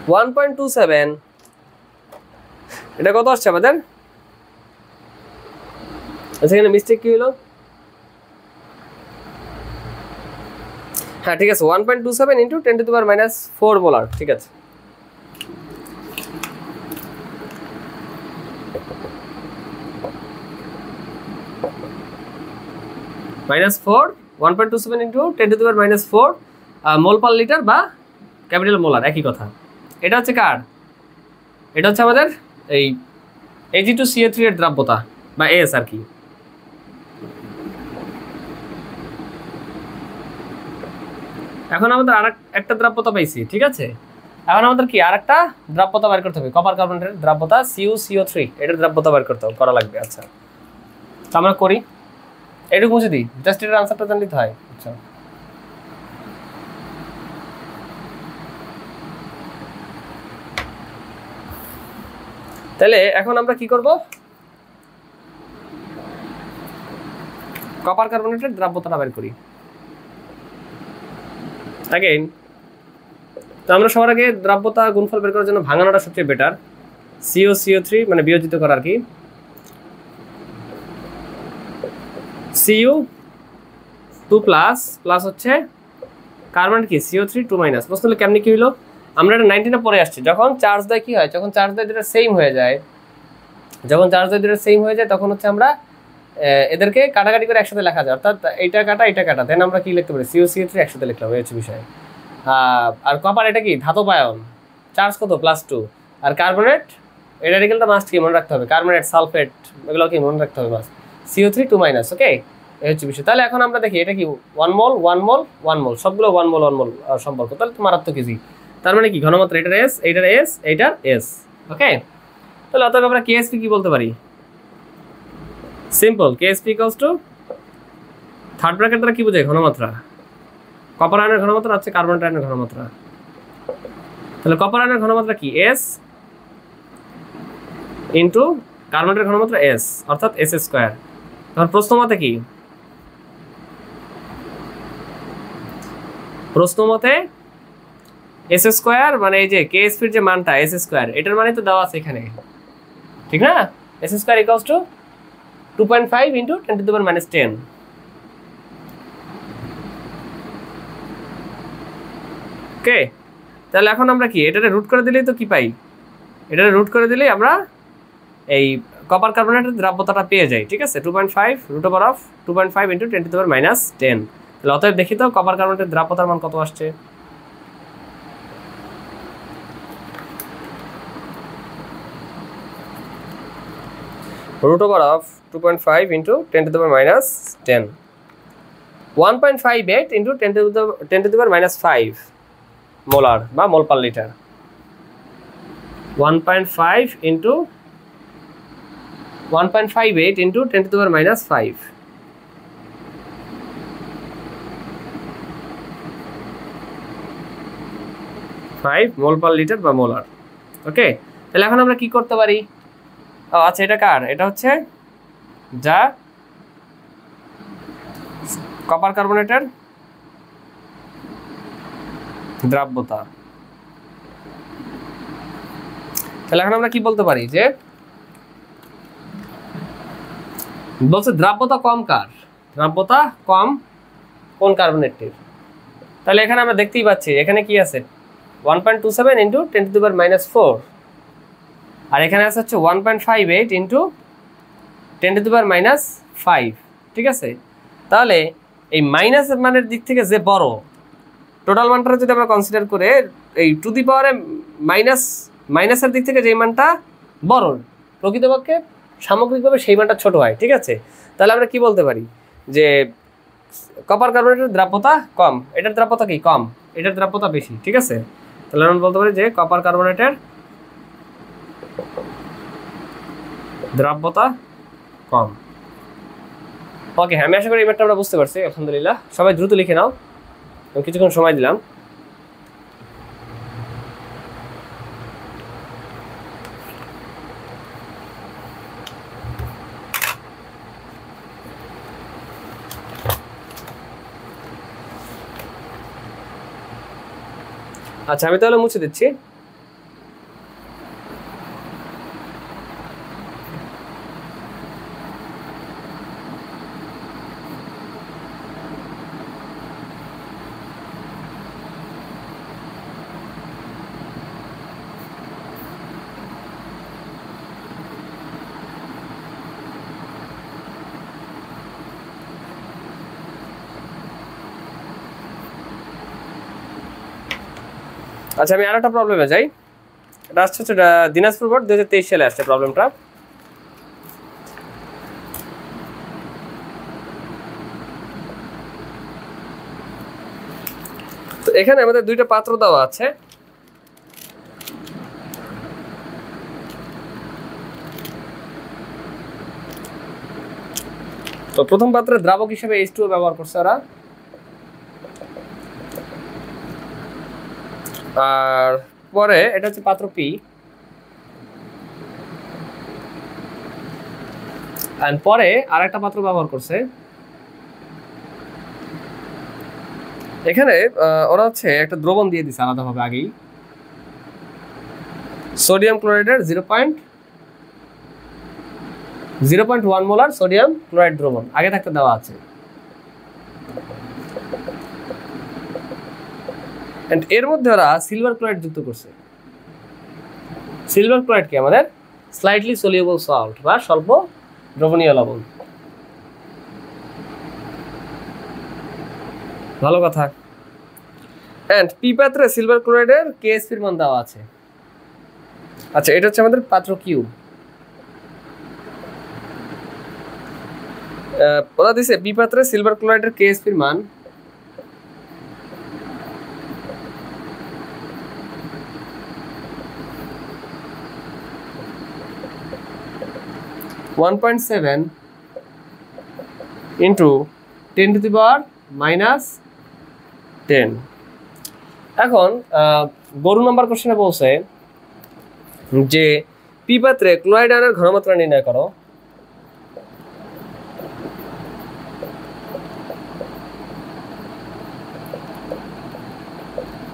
$1.27 এটা কত আসছে আমাদের আচ্ছা এখানে মিস্টেক কি হলো হ্যাঁ ঠিক আছে 1.27 into 10 to the power minus 4 molar ঠিক আছে -4 1.27 into 10 to the power minus 4 mole per litre বা ক্যাপিটাল মোলার একই কথা এটা হচ্ছে কার এটা হচ্ছে আমাদের এই Ag2Ca3 এর দ্রাব্যতা বা S আর কি এখন আমাদের আরেকটা দ্রাব্যতা পাইছি ঠিক আছে এখন আমাদের কি আরেকটা দ্রাব্যতা বের করতে হবে কপার কার্বনেটের দ্রাব্যতা CuCO3 এটার দ্রাব্যতা বের করতে করা লাগবে আচ্ছা তো আমরা করি এটুকু মুছে দিই জাস্ট এর आंसरটা জানলেই হয় আচ্ছা তাহলে এখন আমরা কি করব কপার কার্বনেটের দ্রাব্যতাটা বের করি अगेन তো আমরা সবার আগে দ্রাব্যতা গুণফল বের করার জন্য ভাঙানোটা সবচেয়ে বেটার CuCO3 মানে বিয়োজিত করা আর কি Cu 2 প্লাস হচ্ছে কার্বন কি CO3 2 মাইনাস প্রশ্ন হলো কেমনে কি হলো আমরা এটা 19 এ পরে আসছি যখন চার্জ দেয় কি হয় যখন চার্জ দেয় দুটো সেম হয়ে যায় যখন চার্জ দেয় দুটো সেম হয়ে যায় তখন হচ্ছে আমরা এদেরকে কাটাকাটি করে একসাথে লেখা যায় অর্থাৎ এটা কাটা দেন আমরা কি লিখতে পারি CuCO3 একসাথে লিখলাম এই হচ্ছে বিষয় আর কপার এটা কি ধাতব আয়ন চার্জ কত +2 আর কার্বনেট এটা রেডিক্যালটা মাস্ট কি মনে রাখতে হবে কার্বনেট সালফেট এগুলো কি মনে রাখতে হবে বাস CO3 2 মাইনাস ওকে এই হচ্ছে বিষয় তাহলে এখন আমরা দেখি এটা কি 1 মোল 1 মোল 1 মোল সবগুলো 1 মোল 1 মোল সম্পর্ক তাহলে তো মারাত্মক ইজি তার মানে কি ঘনমাত্রা এটার S ওকে তাহলে অতএব আমরা KSP কি বলতে পারি simple KSP equals to third bracket দ্বারা কি বোঝায় ঘনমাত্রা কপার আয়নের ঘনমাত্রা আছে কার্বন আয়নের ঘনমাত্রা তাহলে কপার আয়নের ঘনমাত্রা কি S ইনটু কার্বনের ঘনমাত্রা S অর্থাৎ S স্কয়ার তাহলে প্রশ্নমতে কি প্রশ্নমতে S স্কয়ার মানে এই যে KSP এর যে মানটা S স্কয়ার এটার মানে তো দেওয়া আছে এখানে ঠিক না S square equals two 2.5 into 10 to the power minus 10 ওকে তাহলে এখন আমরা কি এটারে রুট করে দিলেই তো কি পাই এটারে রুট করে দিলেই আমরা এই কপার কার্বনেটের দ্রাব্যতাটা পেয়ে যাই ঠিক আছে 2.5 root over of 2.5 into 10 to the power minus 10 তাহলে অতএব দেখি তো কপার কার্বনেটের দ্রাব্যতার মান কত আসছে root over of 2.5 into 10 to the power minus 10 1.58 into 10 to the power minus 5 molar বা mol per liter 1.5 into 1.58 into 10 to the power minus 5. 5 mole per litre বা মোলার। ওকে, তাহলে এখন আমরা কি করতে পারি? আচ্ছা, এটা কার? এটা হচ্ছে যা কপার কার্বনেটের দ্রাব্যতা। তাহলে এখন আমরা কি বলতে পারি যে বলছে দ্রাব্যতা কম কার? দ্রাব্যতা কম কোন কার্বনেটটির? তাহলে এখানে আমরা দেখতেই পাচ্ছি এখানে কি আছে 1.27 into 10 to the power minus 4, আর এখানে আছে হচ্ছে 1.58 into 10 to the power minus 5। ঠিক আছে, তাহলে এই মাইনাস মানের দিক থেকে যে বড় টোটাল মানটা যদি আমরা কনসিডার করে এই টু দি পাওয়ারে মাইনাসের দিক থেকে যে মানটা বড়, প্রকৃতপক্ষে সামগ্রিকভাবে সেই মানটা ছোট হয়। ঠিক আছে, তাহলে আমরা কি বলতে পারি যে কপার কার্বনেটের দ্রাব্যতা কম, এটার দ্রাব্যতা কি কম, এটার দ্রাব্যতা বেশি। ঠিক আছে, তাহলে আমরা বলতে পারি যে কপার কার্বনেটের দ্রাব্যতা কম। ওকে, আমি আশা করি এই ম্যাথটা আমরা বুঝতে পারছি। আলহামদুলিল্লাহ, সবাই দ্রুত লিখে নাও, আমি কিছুক্ষণ সময় দিলাম। আচ্ছা, আমি তাহলে মুছে দিচ্ছি। আচ্ছা, আমি আর একটা প্রবলেমে যাই। এটা আসছে হচ্ছে দিনাজপুর বোর্ড 2023 সালে আসছে প্রবলেমটা। তো এখানে আমাদের দুইটা পাত্র দেওয়া আছে। তো প্রথম পাত্রে দ্রাবক হিসেবে H2O ব্যবহার করছে ওরা, আর পরে এটা হচ্ছে পাত্র পি, আর পরে আর একটা পাত্র ব্যবহার করছে। এখানে ওরা হচ্ছে একটা দ্রবণ দিয়ে দিচ্ছে আলাদাভাবে আগেই, সোডিয়াম ক্লোরাইডের 0.1 মোলার সোডিয়াম ক্লোরাইড দ্রবণ আগে থাকতে দেওয়া আছে। এর মধ্যে ওরা সিলভার ক্লোরাইড যুক্ত করছে। সিলভার ক্লোরাইড কি আমাদের স্লাইটলি সলিউবল সল্ট বা স্বল্প দ্রবণীয় লবণ। ভালো কথা। এন্ড পি পাত্রে সিলভার ক্লোরাইডের কেএসপি এর মান দেওয়া আছে। আচ্ছা, এটা হচ্ছে আমাদের পাত্র কিউ। ওরা দিছে পি পাত্রে সিলভার ক্লোরাইডের কেএসপি এর মান 1.7 into 10 to the power minus 10। এখন গরু নাম্বার কোশ্চেনে বলছে যে পি পাত্রে ক্লোরাইড আয়নের ঘনমাত্রা নির্ণয় করো।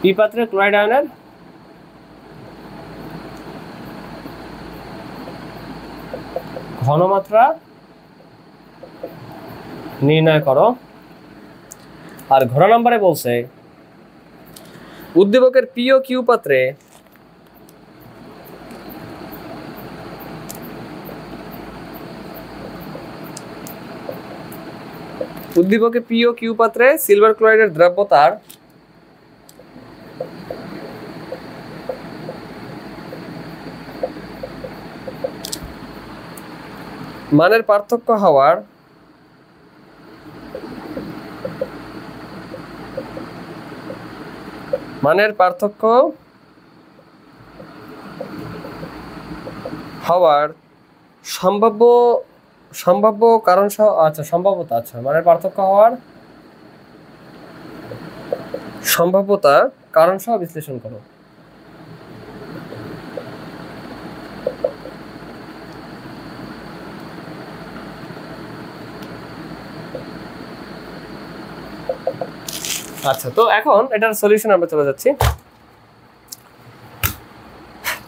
পি পাত্রে ক্লোরাইড আয়নের ঘনমাত্রা নির্ণয় করো। আর ঘন নম্বরে বলছে উদ্দীপকের পি ও কিউ পাত্রে সিলভার ক্লোরাইডের দ্রাব্যতার মানের পার্থক্য হওয়ার সম্ভাব্য সম্ভাব্য কারণ সহ, আচ্ছা সম্ভাব্যতা, আচ্ছা মানে পার্থক্য হওয়ার সম্ভাব্যতা কারণ সহ বিশ্লেষণ করো। আচ্ছা, তো এখন এটার সলিউশন আমরা চলে যাচ্ছি।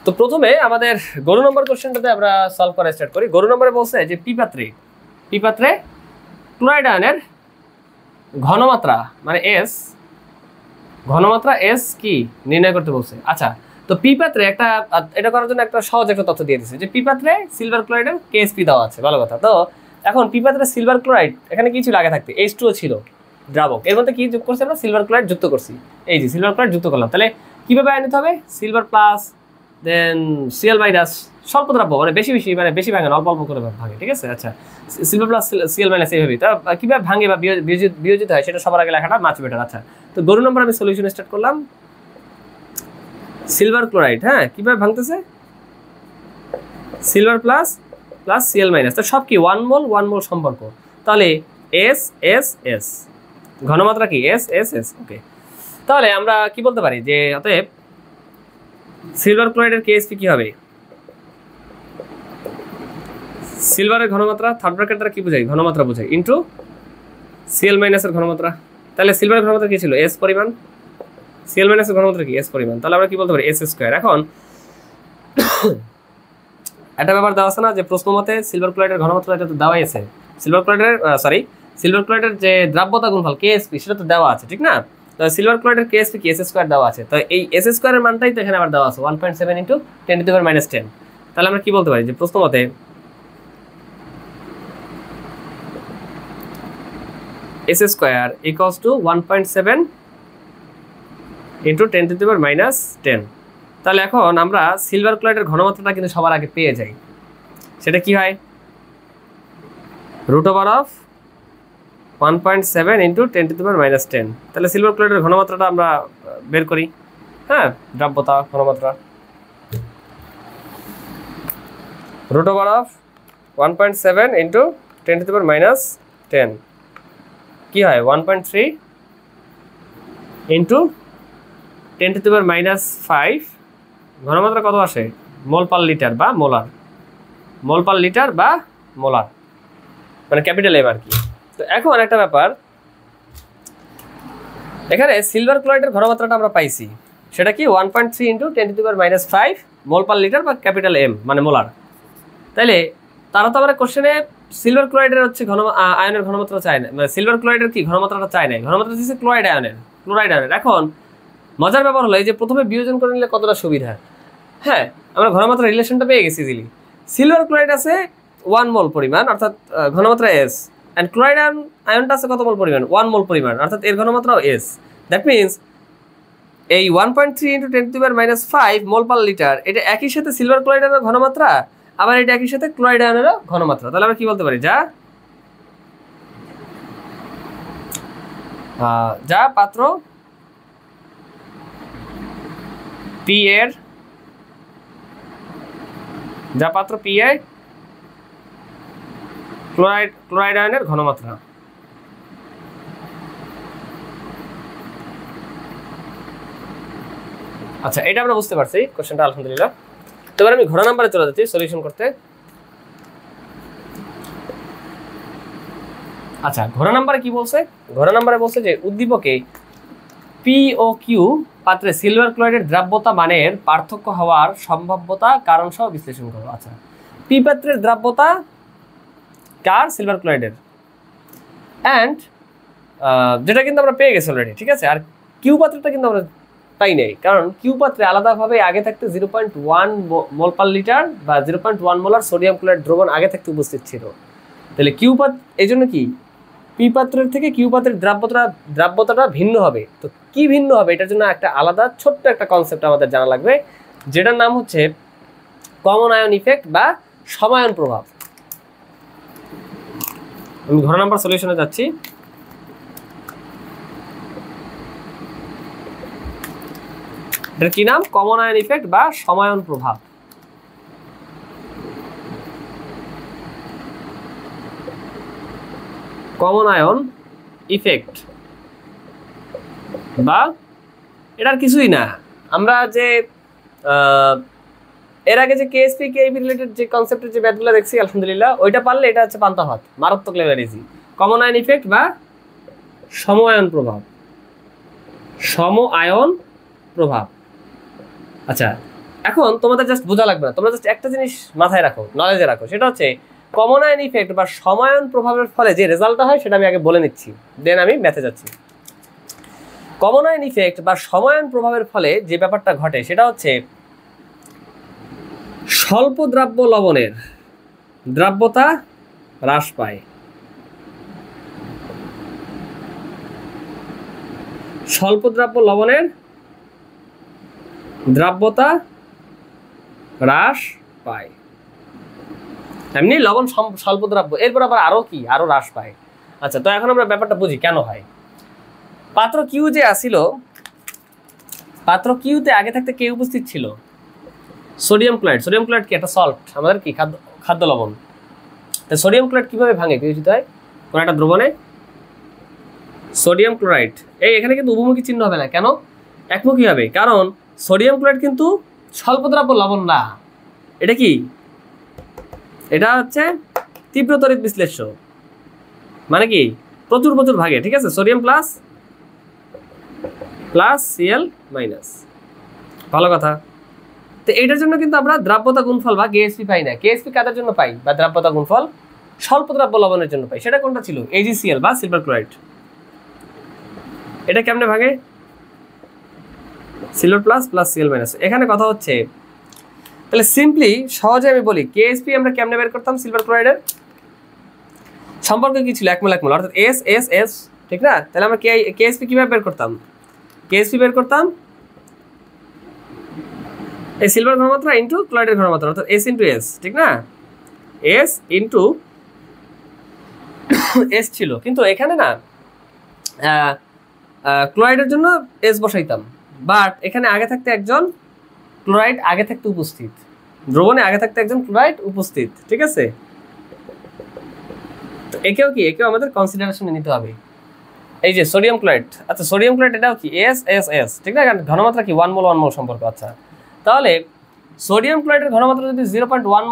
তো প্রথমে আমাদের গরু নম্বর কোশ্চেনটাতে আমরা সলভ করা স্টার্ট করি। গরু নম্বরে বলছে যে পিপাত্রে ক্লোরাইড আয়নের ঘনমাত্রা মানে এস, ঘনমাত্রা এস কি নির্ণয় করতে বলছে। আচ্ছা, তো পিপাত্রে একটা, এটা করার জন্য একটা সহজ একটা তথ্য দিয়ে দিচ্ছে যে পিপাত্রে সিলভার ক্লোরাইডের কেএসপি দেওয়া আছে, ভালো কথা। তো এখন পিপাত্রে সিলভার ক্লোরাইড এখানে কি ছিল আগে থাকতে, H2O ছিল দ্রাবক, এর মধ্যে কি যোগ করছি আমরা, সিলভার ক্লোরাইড যুক্ত করছি, এই যে সিলভার ক্লোরাইড যুক্ত করলাম। তাহলে কিভাবে আয়ন নিতে হবে, সিলভার প্লাস দেন সিএল মাইনাস, স্বল্প দ্রাব্য মানে বেশি ভাঙে না, অল্প অল্প করে ভাঙে, ঠিক আছে। আচ্ছা, সিলভার প্লাস সিএল মাইনাস এইভাবেই, তা কিভাবে ভাঙে বা বিয়োজিত হয় সেটা সবার আগে লেখাটা মাছ বেটার। আচ্ছা, তো গরু নম্বর আমি সলিউশন স্টার্ট করলাম। সিলভার ক্লোরাইড, হ্যাঁ কিভাবে ভাঙতেছে, সিলভার প্লাস সিএল মাইনাস, তো সব কি 1 মোল সম্পর্ক, তাহলে এস এস এস, ঘনমাত্রা কি এস এস এস। ওকে, তাহলে আমরা কি বলতে পারি যে অতএব সিলভার ক্লোরাইডের কেএসপি কি হবে, সিলভারের ঘনমাত্রা থার্ড ব্র্যাকেট দ্বারা কি বোঝাই, ঘনমাত্রা বোঝাই, ইনটু সিএল মাইনাসের ঘনমাত্রা। তাহলে সিলভারের ঘনমাত্রা কি ছিল, এস পরিমাণ, সিএল মাইনাসের ঘনমাত্রা কি এস পরিমাণ, তাহলে আমরা কি বলতে পারি এস স্কয়ার। এখন একটা ব্যাপার দেওয়া আছে না যে প্রশ্ন মতে সিলভার ক্লোরাইডের ঘনমাত্রা, এটা তো দেওয়াই আছে, সিলভার ক্লোরাইডের যে দ্রাব্যতা গুণফল কেএসপি সেটা তো দেওয়া আছে, ঠিক না। তো সিলভার ক্লোরাইডের কেএসপি কি এস স্কয়ার দেওয়া আছে, তো এই এস স্কয়ারের মানটাই তো এখানে আবার দেওয়া আছে 1.7 ইনটু 10 টু দি পাওয়ার -10। তাহলে আমরা কি বলতে পারি যে প্রশ্ন মতে S square equals to 1.7 into 10 to the power -10। তাহলে এখন আমরা সিলভার ক্লোরাইডের ঘনমাত্রাটা কিন্তু সবার আগে পেয়ে যাই, সেটা কি হয় √1.7 ইনটু 10 টু দি পাওয়ার -10। তাহলে সিলভার ক্লোরাইডের ঘনমাত্রাটা আমরা বের করি, হ্যাঁ দ্রাব্যতা ঘনমাত্রা √1.7 ইনটু 10 টু দি পাওয়ার -10 কি হয় 1.3 ইনটু 10 টু দি পাওয়ার -5। ঘনমাত্রা কত আসে, মোল পার লিটার বা মোলার, মোল পার লিটার বা মোলার মানে ক্যাপিটাল এম আর কি। তো এখন একটা ব্যাপার, এখানে সিলভার ক্লোরাইডের ঘনমাত্রাটা আমরা পাইছি, সেটা কি 1.3 into 10 to the power -5 mole per litre বা ক্যাপিটাল এম মানে মোলার। তাইলে তারা তো আমরা কোশ্চেনে সিলভার ক্লোরাইডের হচ্ছে আয়নের ঘনমাত্রা চায় না, মানে সিলভার ক্লোরাইডের কি ঘনমাত্রাটা চায় না, ঘনমাত্রা দিচ্ছে ক্লোরাইড আয়নের। এখন মজার ব্যাপার হলো এই যে প্রথমে বিয়োজন করে নিলে কতটা সুবিধা, হ্যাঁ আমরা ঘনমাত্রা রিলেশনটা পেয়ে গেছি ইজিলি। সিলভার ক্লোরাইড আছে 1 মোল পরিমাণ অর্থাৎ ঘনমাত্রা এস, অ্যান্ড ক্লোরাইড আয়নটা আছে কত মোল পরিমাণ, 1 মোল পরিমাণ অর্থাৎ এর ঘনমাত্রাও এস। দ্যাট মিনস এই 1.3 into 10 to the power -5 mole per litre, এটা একই সাথে সিলভার ক্লোরাইডের ঘনমাত্রা, আবার এটা একই সাথে ক্লোরাইড আয়নেরও ঘনমাত্রা। তাহলে আমরা কি বলতে পারি, যা পাত্র পি এর, যা পাত্র পি এ ক্লোরাইড আয়নের ঘনমাত্রা। আচ্ছা, এটা আমরা বুঝতে পারছি কোশ্চেনটা আলহামদুলিল্লাহ। তো এবার আমি ঘোড়া নাম্বারে চলে যাচ্ছি সলিউশন করতে। আচ্ছা, ঘোড়া নাম্বারে কি বলছে, ঘোড়া নাম্বারে বলছে যে উদ্দীপকে পি ও কিউ পাত্রে সিলভার ক্লোরাইডের দ্রাব্যতা মানের পার্থক্য হওয়ার সম্ভাব্যতা কারণ সহ বিশ্লেষণ করো। আচ্ছা, পি পাত্রের দ্রাব্যতা কার, সিলভার ক্লোরাইডের, অ্যান্ড যেটা কিন্তু আমরা পেয়ে গেছি অলরেডি, ঠিক আছে। আর কিউ পাত্রটা কিন্তু আমরা পাই নাই, কারণ কিউ পাত্রে আলাদাভাবে আগে থাকতে 0.1 মোল পার লিটার বা 0.1 মোলার সোডিয়াম ক্লোরাইড দ্রবণ আগে থাকতে উপস্থিত ছিল। তাহলে কিউ পাত্র, এই জন্য কি পি পাত্রের থেকে কিউ পাত্রের দ্রাব্যতাটা ভিন্ন হবে। তো কি ভিন্ন হবে, এটার জন্য একটা আলাদা ছোট্ট একটা কনসেপ্ট আমাদের জানা লাগবে, যেটার নাম হচ্ছে কমন আয়ন ইফেক্ট বা সমায়ন প্রভাব। আমি ঘোড়া নাম্বার সলিউশনে যাচ্ছি। এটার কি নাম, কমন আয়ন ইফেক্ট বা সমায়ন প্রভাব। কমন আয়ন ইফেক্ট বা এটার কিছুই না। আমরা যে এর আগে যে কেএসপি কেবি রিলেটেড যে কনসেপ্টের যে ব্যাথগুলো দেখছি আলহামদুলিল্লাহ, ওইটা পারলে এটা হচ্ছে পান্তা ভাত, মারাত্মক level easy. Common ion effect বা সম আয়ন প্রভাব, সম আয়ন প্রভাব। আচ্ছা, এখন তোমাদের জাস্ট বোঝা লাগবে না, তোমরা জাস্ট একটা জিনিস মাথায় রাখো, নলেজে রাখো, সেটা হচ্ছে কমন আয়ন ইফেক্ট বা সমায়ন প্রভাবের ফলে যে রেজাল্টটা হয় সেটা আমি আগে বলে নিচ্ছি, দেন আমি ম্যাথে যাচ্ছি। কমন আয়ন ইফেক্ট বা সমায়ন প্রভাবের ফলে যে ব্যাপারটা ঘটে সেটা হচ্ছে স্বল্প দ্রাব্য লবণের দ্রাব্যতা হ্রাস পায়। স্বল্প দ্রাব্য লবণের দ্রাব্যতা হ্রাস পায়, এমনি লবণ স্বল্প দ্রাব্য, এরপর আবার আরো কি, আরো হ্রাস পায়। আচ্ছা, তো এখন আমরা ব্যাপারটা বুঝি কেন হয়। পাত্র কিউ যে আসিল, পাত্র কিউতে আগে থাকতে কে উপস্থিত ছিল? Sodium chloride. সোডিয়াম ক্লোরাইড কি একটা সল্ট, আমাদের কি খাদ্য লবণ। তো সোডিয়াম ক্লোরাইড কিভাবে ভাঙে বিয়োজিত হয় কোন একটা দ্রবণে? সোডিয়াম ক্লোরাইড এই এখানে কিন্তু উভমুখী চিহ্ন হবে না, কেন? একমুখী হবে, কারণ সোডিয়াম ক্লোরাইড কিন্তু স্বল্প দ্রাব্য লবণ না, এটা কি, এটা হচ্ছে তীব্র তড়িৎ বিশ্লেষ্য, মানে কি প্রচুর প্রচুর ভাগে, ঠিক আছে? Sodium plus plus CL minus, ভালো কথা। তো এইটার জন্য কিন্তু আমরা দ্রাব্যতা গুণফল বা কেএসপি পাই না। কেএসপি কাদের জন্য পাই বা দ্রাব্যতা গুণফল? স্বল্প দ্রাব্য লবণের জন্য পাই। সেটা কোনটা ছিল? এজিসিএল বা সিলভার ক্লোরাইড। এটা কেমনে ভাগে? Silver plus plus CL minus. এখানে কথা হচ্ছে, তাহলে সিম্পলি সহজে আমি বলি কেএসপি আমরা কেমনে বের করতাম? সিলভার ক্লোরাইডের সম্পর্ক কি ছিল? 1 মোল 1 মোল, অর্থাৎ এস এস এস, ঠিক না? তাহলে আমরা কেএসপি কিভাবে বের করতাম? কেএসপি বের করতাম এই সিলভার ঘনমাত্রা ইন্টু ক্লোরাইডের ঘনমাত্রা, অর্থাৎ এস ইন্টু এস, ঠিক না? এস ইন্টু এস ছিল, কিন্তু এখানে না ক্লোরাইডের জন্য এস বসাইতাম, বাট এখানে আগে থাকতে একজন ক্লোরাইড আগে থাকতে উপস্থিত, দ্রবণে আগে থাকতে একজন ক্লোরাইড উপস্থিত, ঠিক আছে? তো একেও কি, একেও আমাদের কনসিডারেশনে নিতে হবে। এই যে সোডিয়াম ক্লোরাইড, আচ্ছা সোডিয়াম ক্লোরাইড এটাও কি এস এস এস, ঠিক না? কারণ ঘনমাত্রা কি 1 মোল 1 মোল সম্পর্ক। আচ্ছা, তাহলে সোডিয়াম ক্লোরাইডের ঘনমাত্রা যদি 0.1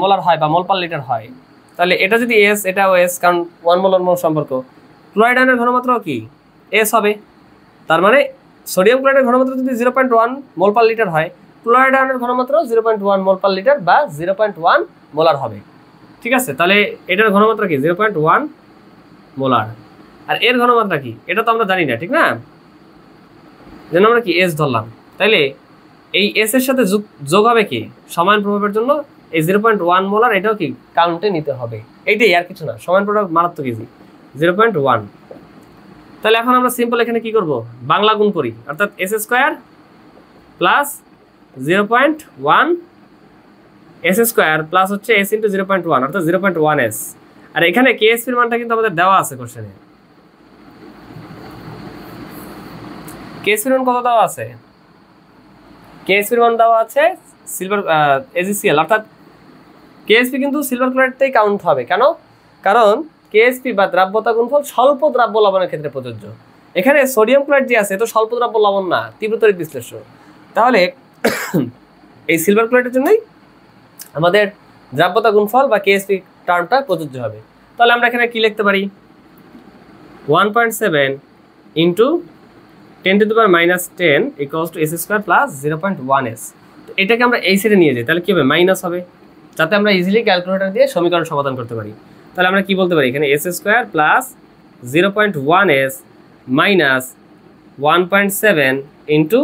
মোলার হয় বা মোল পার লিটার হয়, তাহলে এটা যদি এস, এটাও এস, কারণ 1 মোল 1 মোল সম্পর্ক। ক্লোরাইড আয়নের ঘনমাত্রাও কি এস হবে, তার মানে সোডিয়াম ক্লোরাইডের ঘনমাত্রা যদি 0.1 মোল পার লিটার হয়, ক্লোরাইড আয়নের ঘনমাত্রাও 0.1 মোল পার লিটার বা 0.1 মোলার হবে, ঠিক আছে? তাহলে এটার ঘনমাত্রা কি 0.1 মোলার, আর এর ঘনমাত্রা কি এটা তো আমরা জানি না, ঠিক না? যেন আমরা কি এস ধরলাম, তাইলে এই এস এর সাথে যোগ হবে কি সমান প্রভাবের জন্য এই 0.1 মোলার, এটাও কি কাউন্টে নিতে হবে। এইটাই, আর কিছু না, সমান প্রভাব মারাত্মক ইজি 0.1। তাহলে এখন আমরা সিম্পল এখানে কি করব? বাংলা গুণ করি, অর্থাৎ S square plus 0.1 S square plus হচ্ছে এস ইন্টু 0.1, অর্থাৎ 0.1 এস। আর এখানে কেএসপির মানটা কিন্তু আমাদের দেওয়া আছে কোশ্চেনে। কেএসপির মান কত দেওয়া আছে? কেএসপির মান দেওয়া আছে সিলভার এজিসিএল, অর্থাৎ কেএসপি কিন্তু সিলভার ক্লোরাইডটাই কাউন্ট হবে। কেন? কারণ কেএসপি বা দ্রাব্যতা গুণফল স্বল্প দ্রাব্য লবণের ক্ষেত্রে প্রযোজ্য। এখানে সোডিয়াম ক্লোরাইড যে আছে, তো স্বল্প দ্রাব্য লবণ না, তীব্র তড়িৎ বিশ্লেষ্য। তাহলে এই সিলভার ক্লোরাইডের জন্যই আমাদের দ্রাব্যতা গুণফল বা কেএসপি টার্মটা প্রযোজ্য হবে। তাহলে আমরা এখানে কি লিখতে পারি? 1.7 into 10⁻⁻10 equals to S square plus 0.1 S. তো এটাকে আমরা এই সাইডে নিয়ে যাই, তাহলে কি হবে? মাইনাস হবে, যাতে আমরা ইজিলি ক্যালকুলেটর দিয়ে সমীকরণ সমাধান করতে পারি। তাহলে আমরা কি বলতে পারি? এখানে S square plus 0.1 S minus 1.7 into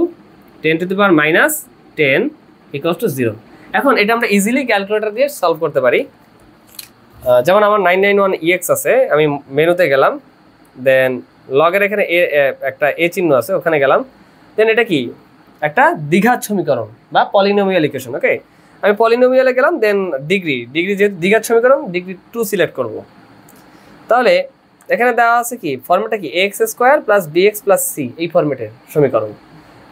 10⁻⁻10 equals to 0। এখন এটা আমরা ইজিলি ক্যালকুলেটর দিয়ে সলভ করতে পারি। যেমন আমার 991 EX আছে, আমি মেনুতে গেলাম, দেন লগের এখানে একটা এ চিহ্ন আছে, ওখানে গেলাম, দেন এটা কি একটা দ্বিঘাত সমীকরণ বা পলিনোমিয়াল ইকুয়েশন। ওকে, আমি পলিনোমিয়ালে গেলাম, দেন ডিগ্রি যেহেতু দ্বিঘাত সমীকরণ, ডিগ্রি 2 সিলেক্ট করব। তাহলে এখানে দেওয়া আছে কি ফর্মেটটা কি x square plus b x plus c, এই ফর্মেটের সমীকরণ।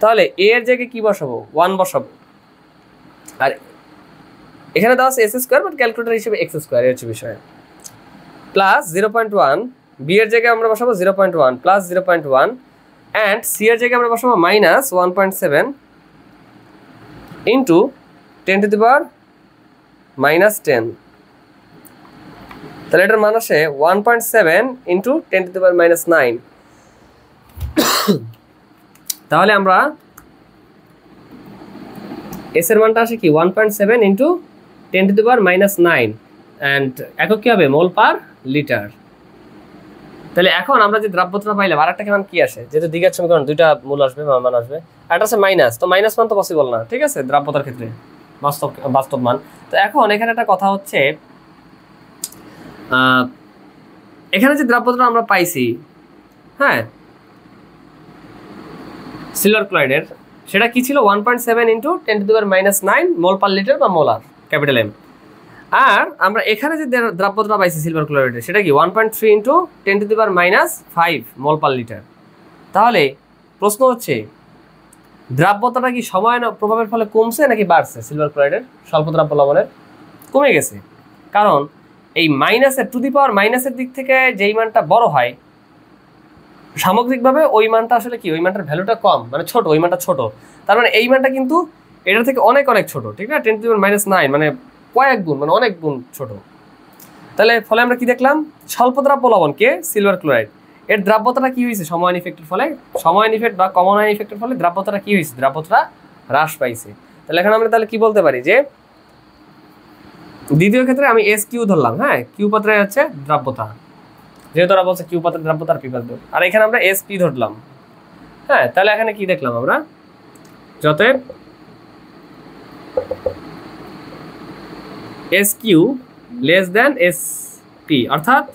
তাহলে এ এর জায়গায় কি বসাবো? 1 বসাবো, আর এখানে দেওয়া আছে এস স্কোয়ার, বাট ক্যালকুলেটর হিসেবে এক্স স্কোয়ার, এর হচ্ছে বিষয়, প্লাস 0.1 বি এর জায়গায় আমরা বসাবো 0.1 প্লাস 0.1 অ্যান্ড সি এর জায়গায় আমরা বসাবো minus 1.7 into 10 to the power minus 10। তাহলে এটার মান আসে 1.7 into 10 to the power minus 9। তাহলে আমরা এস এর মানটা আসে কি 1.7 into 10 to the power minus 9 and একক কি হবে মোল পার লিটার। তাহলে এখন আমরা যে দ্রাব্যতা পাইলাম আর একটা মান কি আসে, যেহেতু দ্বিঘাত সমীকরণ দুইটা মূল আসবে মান আসবে, একটা আছে মাইনাস, তো মাইনাস মান তো পসিবল না, ঠিক আছে দ্রাব্যতার ক্ষেত্রে বাস্তব মান। তো এখন এখানে একটা কথা হচ্ছে এখানে যে দ্রাব্যতা আমরা পাইছি, হ্যাঁ সিলভার ক্লোরাইডের, সেটা কি ছিল 1.7 into 10 to the power minus 9 mole per litre বা মোলার ক্যাপিটাল এম। আর আমরা এখানে যে দ্রাব্যতা পাইছি সিলভার ক্লোরাইডের সেটা কি 1.3 into 10 to the power minus 5 mole per litre. তাহলে প্রশ্ন হচ্ছে দ্রাব্যতাটা কি সময় প্রভাবের ফলে কমছে নাকি বাড়ছে? সিলভার ক্লোরাইডের স্বল্প দ্রাব্য লবণের কমে গেছে, কারণ এই মাইনাসের টু দি পাওয়ার মাইনাসের দিক থেকে যেই মানটা বড় হয় সামগ্রিকভাবে ওই মানটা আসলে কি ওই মানটার ভ্যালুটা কম, মানে ছোট, ওই মানটা ছোট। তার মানে এই মানটা কিন্তু এটা থেকে অনেক অনেক ছোট, ঠিক না? 10 টু দি পাওয়ার মাইনাস 9 মানে কয়েক গুণ, মানে অনেক গুণ ছোট। তাহলে ফলে আমরা কি দেখলাম, স্বল্প দ্রাব্য লবণ কে সিলভার ক্লোরাইড, এর দ্রাব্যতাটা কি হয়েছে সময়ায়ন ইফেক্টের ফলে, সময়ায়ন ইফেক্ট বা কমন আয়ন ইফেক্টের ফলে দ্রাব্যতাটা কি হয়েছে, দ্রাব্যতাটা হ্রাস পাইছে। তাহলে এখন আমরা তাহলে কি বলতে পারি যে দ্বিতীয় ক্ষেত্রে আমি এস কিউ ধরলাম, হ্যাঁ কিউ পাত্রে হচ্ছে দ্রাব্যতা, যেহেতু ওরা বলছে কিউ পাত্রের দ্রাব্যতা আর পি পাত্র, আর এখানে আমরা এস পি ধরলাম। হ্যাঁ তাহলে এখানে কি দেখলাম আমরা, যতএব S Q less than S P, অর্থাৎ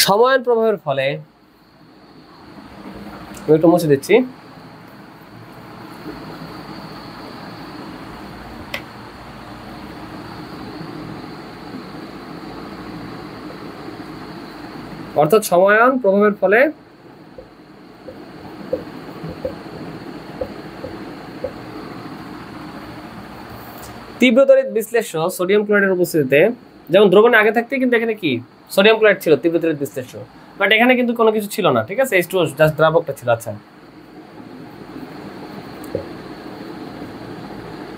সময়ায়ন প্রভাবের ফলে, আমি একটু মুছে দিচ্ছি, অর্থাৎ সময়ায়ন প্রভাবের ফলে তীব্রতড়িৎ বিশ্লেষ্য সোডিয়াম ক্লোরাইডের উপস্থিতিতে, যেমন দ্রবণে আগে থাকতে কিন্তু এখানে কি সোডিয়াম ক্লোরাইড ছিল তীব্রতড়িৎ বিশ্লেষ্য, বাট এখানে কিন্তু কোনো কিছু ছিল না, ঠিক আছে H2O জাস্ট দ্রাবকটা ছিল। আচ্ছা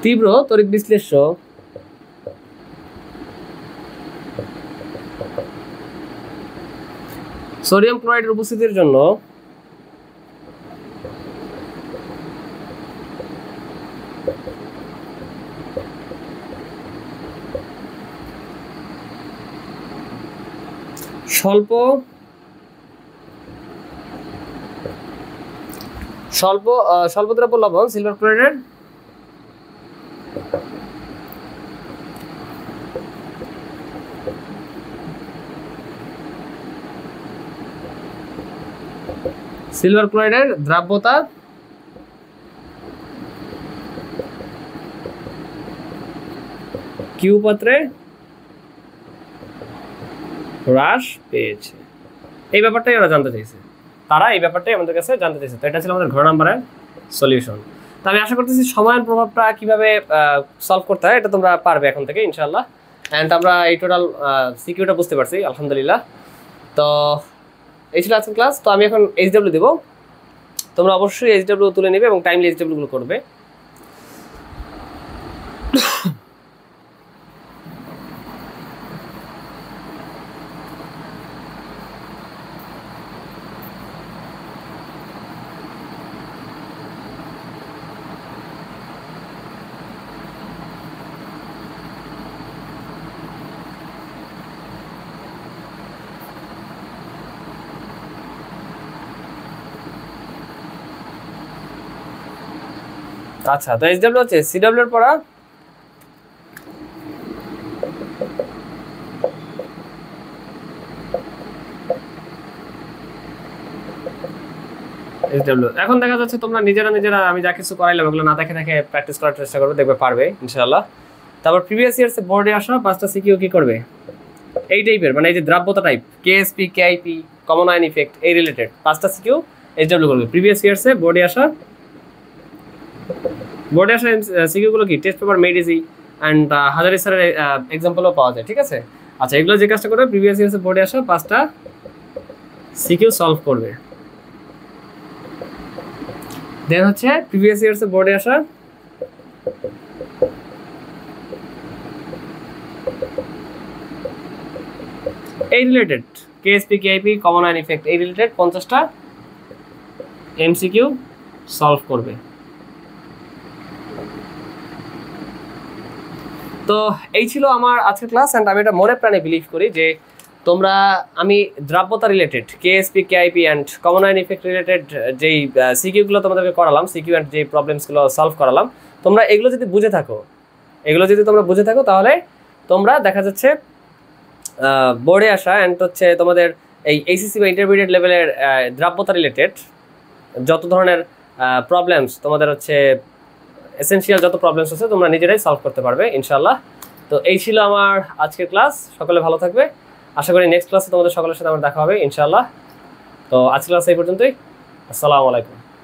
তীব্র তড়িৎ বিশ্লেষ্য সোডিয়াম ক্লোরাইডের উপস্থিতির জন্য স্বল্প দ্রাব্য লবণ সিলভার ক্লোরাইডের দ্রাব্যতা কিউ পাত্রে হ্রাস পেয়েছে, এই ব্যাপারটাই ওরা জানতে চাইছে, তারা এই ব্যাপারটাই আমাদের কাছে জানতে চাইছে। তো এটা ছিল আমাদের ঘ নাম্বারের সলিউশন। তো আমি আশা করতেছি সময়ের প্রভাবটা কিভাবে সলভ করতে হয় এটা তোমরা পারবে এখন থেকে ইনশাআল্লাহ। অ্যান্ড আমরা এই টোটাল সিকিউটা বুঝতে পারছি আলহামদুলিল্লাহ। তো এই ছিল আজকের ক্লাস। তো আমি এখন এইচডব্লিউ দেবো, তোমরা অবশ্যই এইচডব্লিউ তুলে নেবে এবং টাইমলি এইচডব্লিউগুলো করবে। আচ্ছা তো এইচডব্লিউ হচ্ছে সিডব্লিউ এর পড়া, এখন দেখা যাচ্ছে তোমরা নিজেরা আমি যা কিছু করাইলাম ওগুলো না দেখে প্র্যাকটিস করার চেষ্টা করবে, দেখবে পারবে ইনশাআল্লাহ। তারপর প্রিভিয়াস ইয়ার্স বোর্ডে আসা 5টা সিকিউ কি করবে এই টাইপের, মানে এই যে দ্রাব্যতা type KSP KIP common ion effect এই রিলেটেড 5টা সিকিউ এইচডব্লিউ করবে প্রিভিয়াস ইয়ার্সে বোর্ডে আসা সিকিউগুলো কি test paper made easy and Hazari স্যারের এক্সাম্পলও পাওয়া যায়, ঠিক আছে? আচ্ছা, এগুলো যে কাজটা করবে, প্রিভিয়াস ইয়ার্সে বোর্ডে আসা 5টা সিকিউ সলভ করবে। দেন হচ্ছে প্রিভিয়াস ইয়ার্সে বোর্ডে আসা এই related KSP KIP common ion effect এই রিলেটেড 50টা এমসিকিউ সলভ করবে। তো এই ছিল আমার আজকের ক্লাস। অ্যান্ড আমি এটা মনে প্রাণে বিলিভ করি যে তোমরা, আমি দ্রাব্যতা related KSP KIP and common ion effect related যেই সিকিউগুলো তোমাদেরকে করালাম, সিকিউ অ্যান্ড যে প্রবলেমসগুলো সলভ করালাম, তোমরা এগুলো যদি বুঝে থাকো, তাহলে তোমরা দেখা যাচ্ছে বোর্ডে আসা অ্যান্ড হচ্ছে তোমাদের এই এইচএসসি বা ইন্টারমিডিয়েট লেভেলের দ্রাব্যতা রিলেটেড যত ধরনের প্রবলেমস তোমাদের হচ্ছে এসেনশিয়াল যত প্রবলেমস আছে তোমরা নিজেরাই সলভ করতে পারবে ইনশাআল্লাহ। তো এই ছিল আমার আজকের ক্লাস। সকলে ভালো থাকবে। আশা করি নেক্সট ক্লাসে তোমাদের সকলের সাথে আমার দেখা হবে ইনশাআল্লাহ। তো আজকের ক্লাস এই পর্যন্তই। আসসালামু আলাইকুম।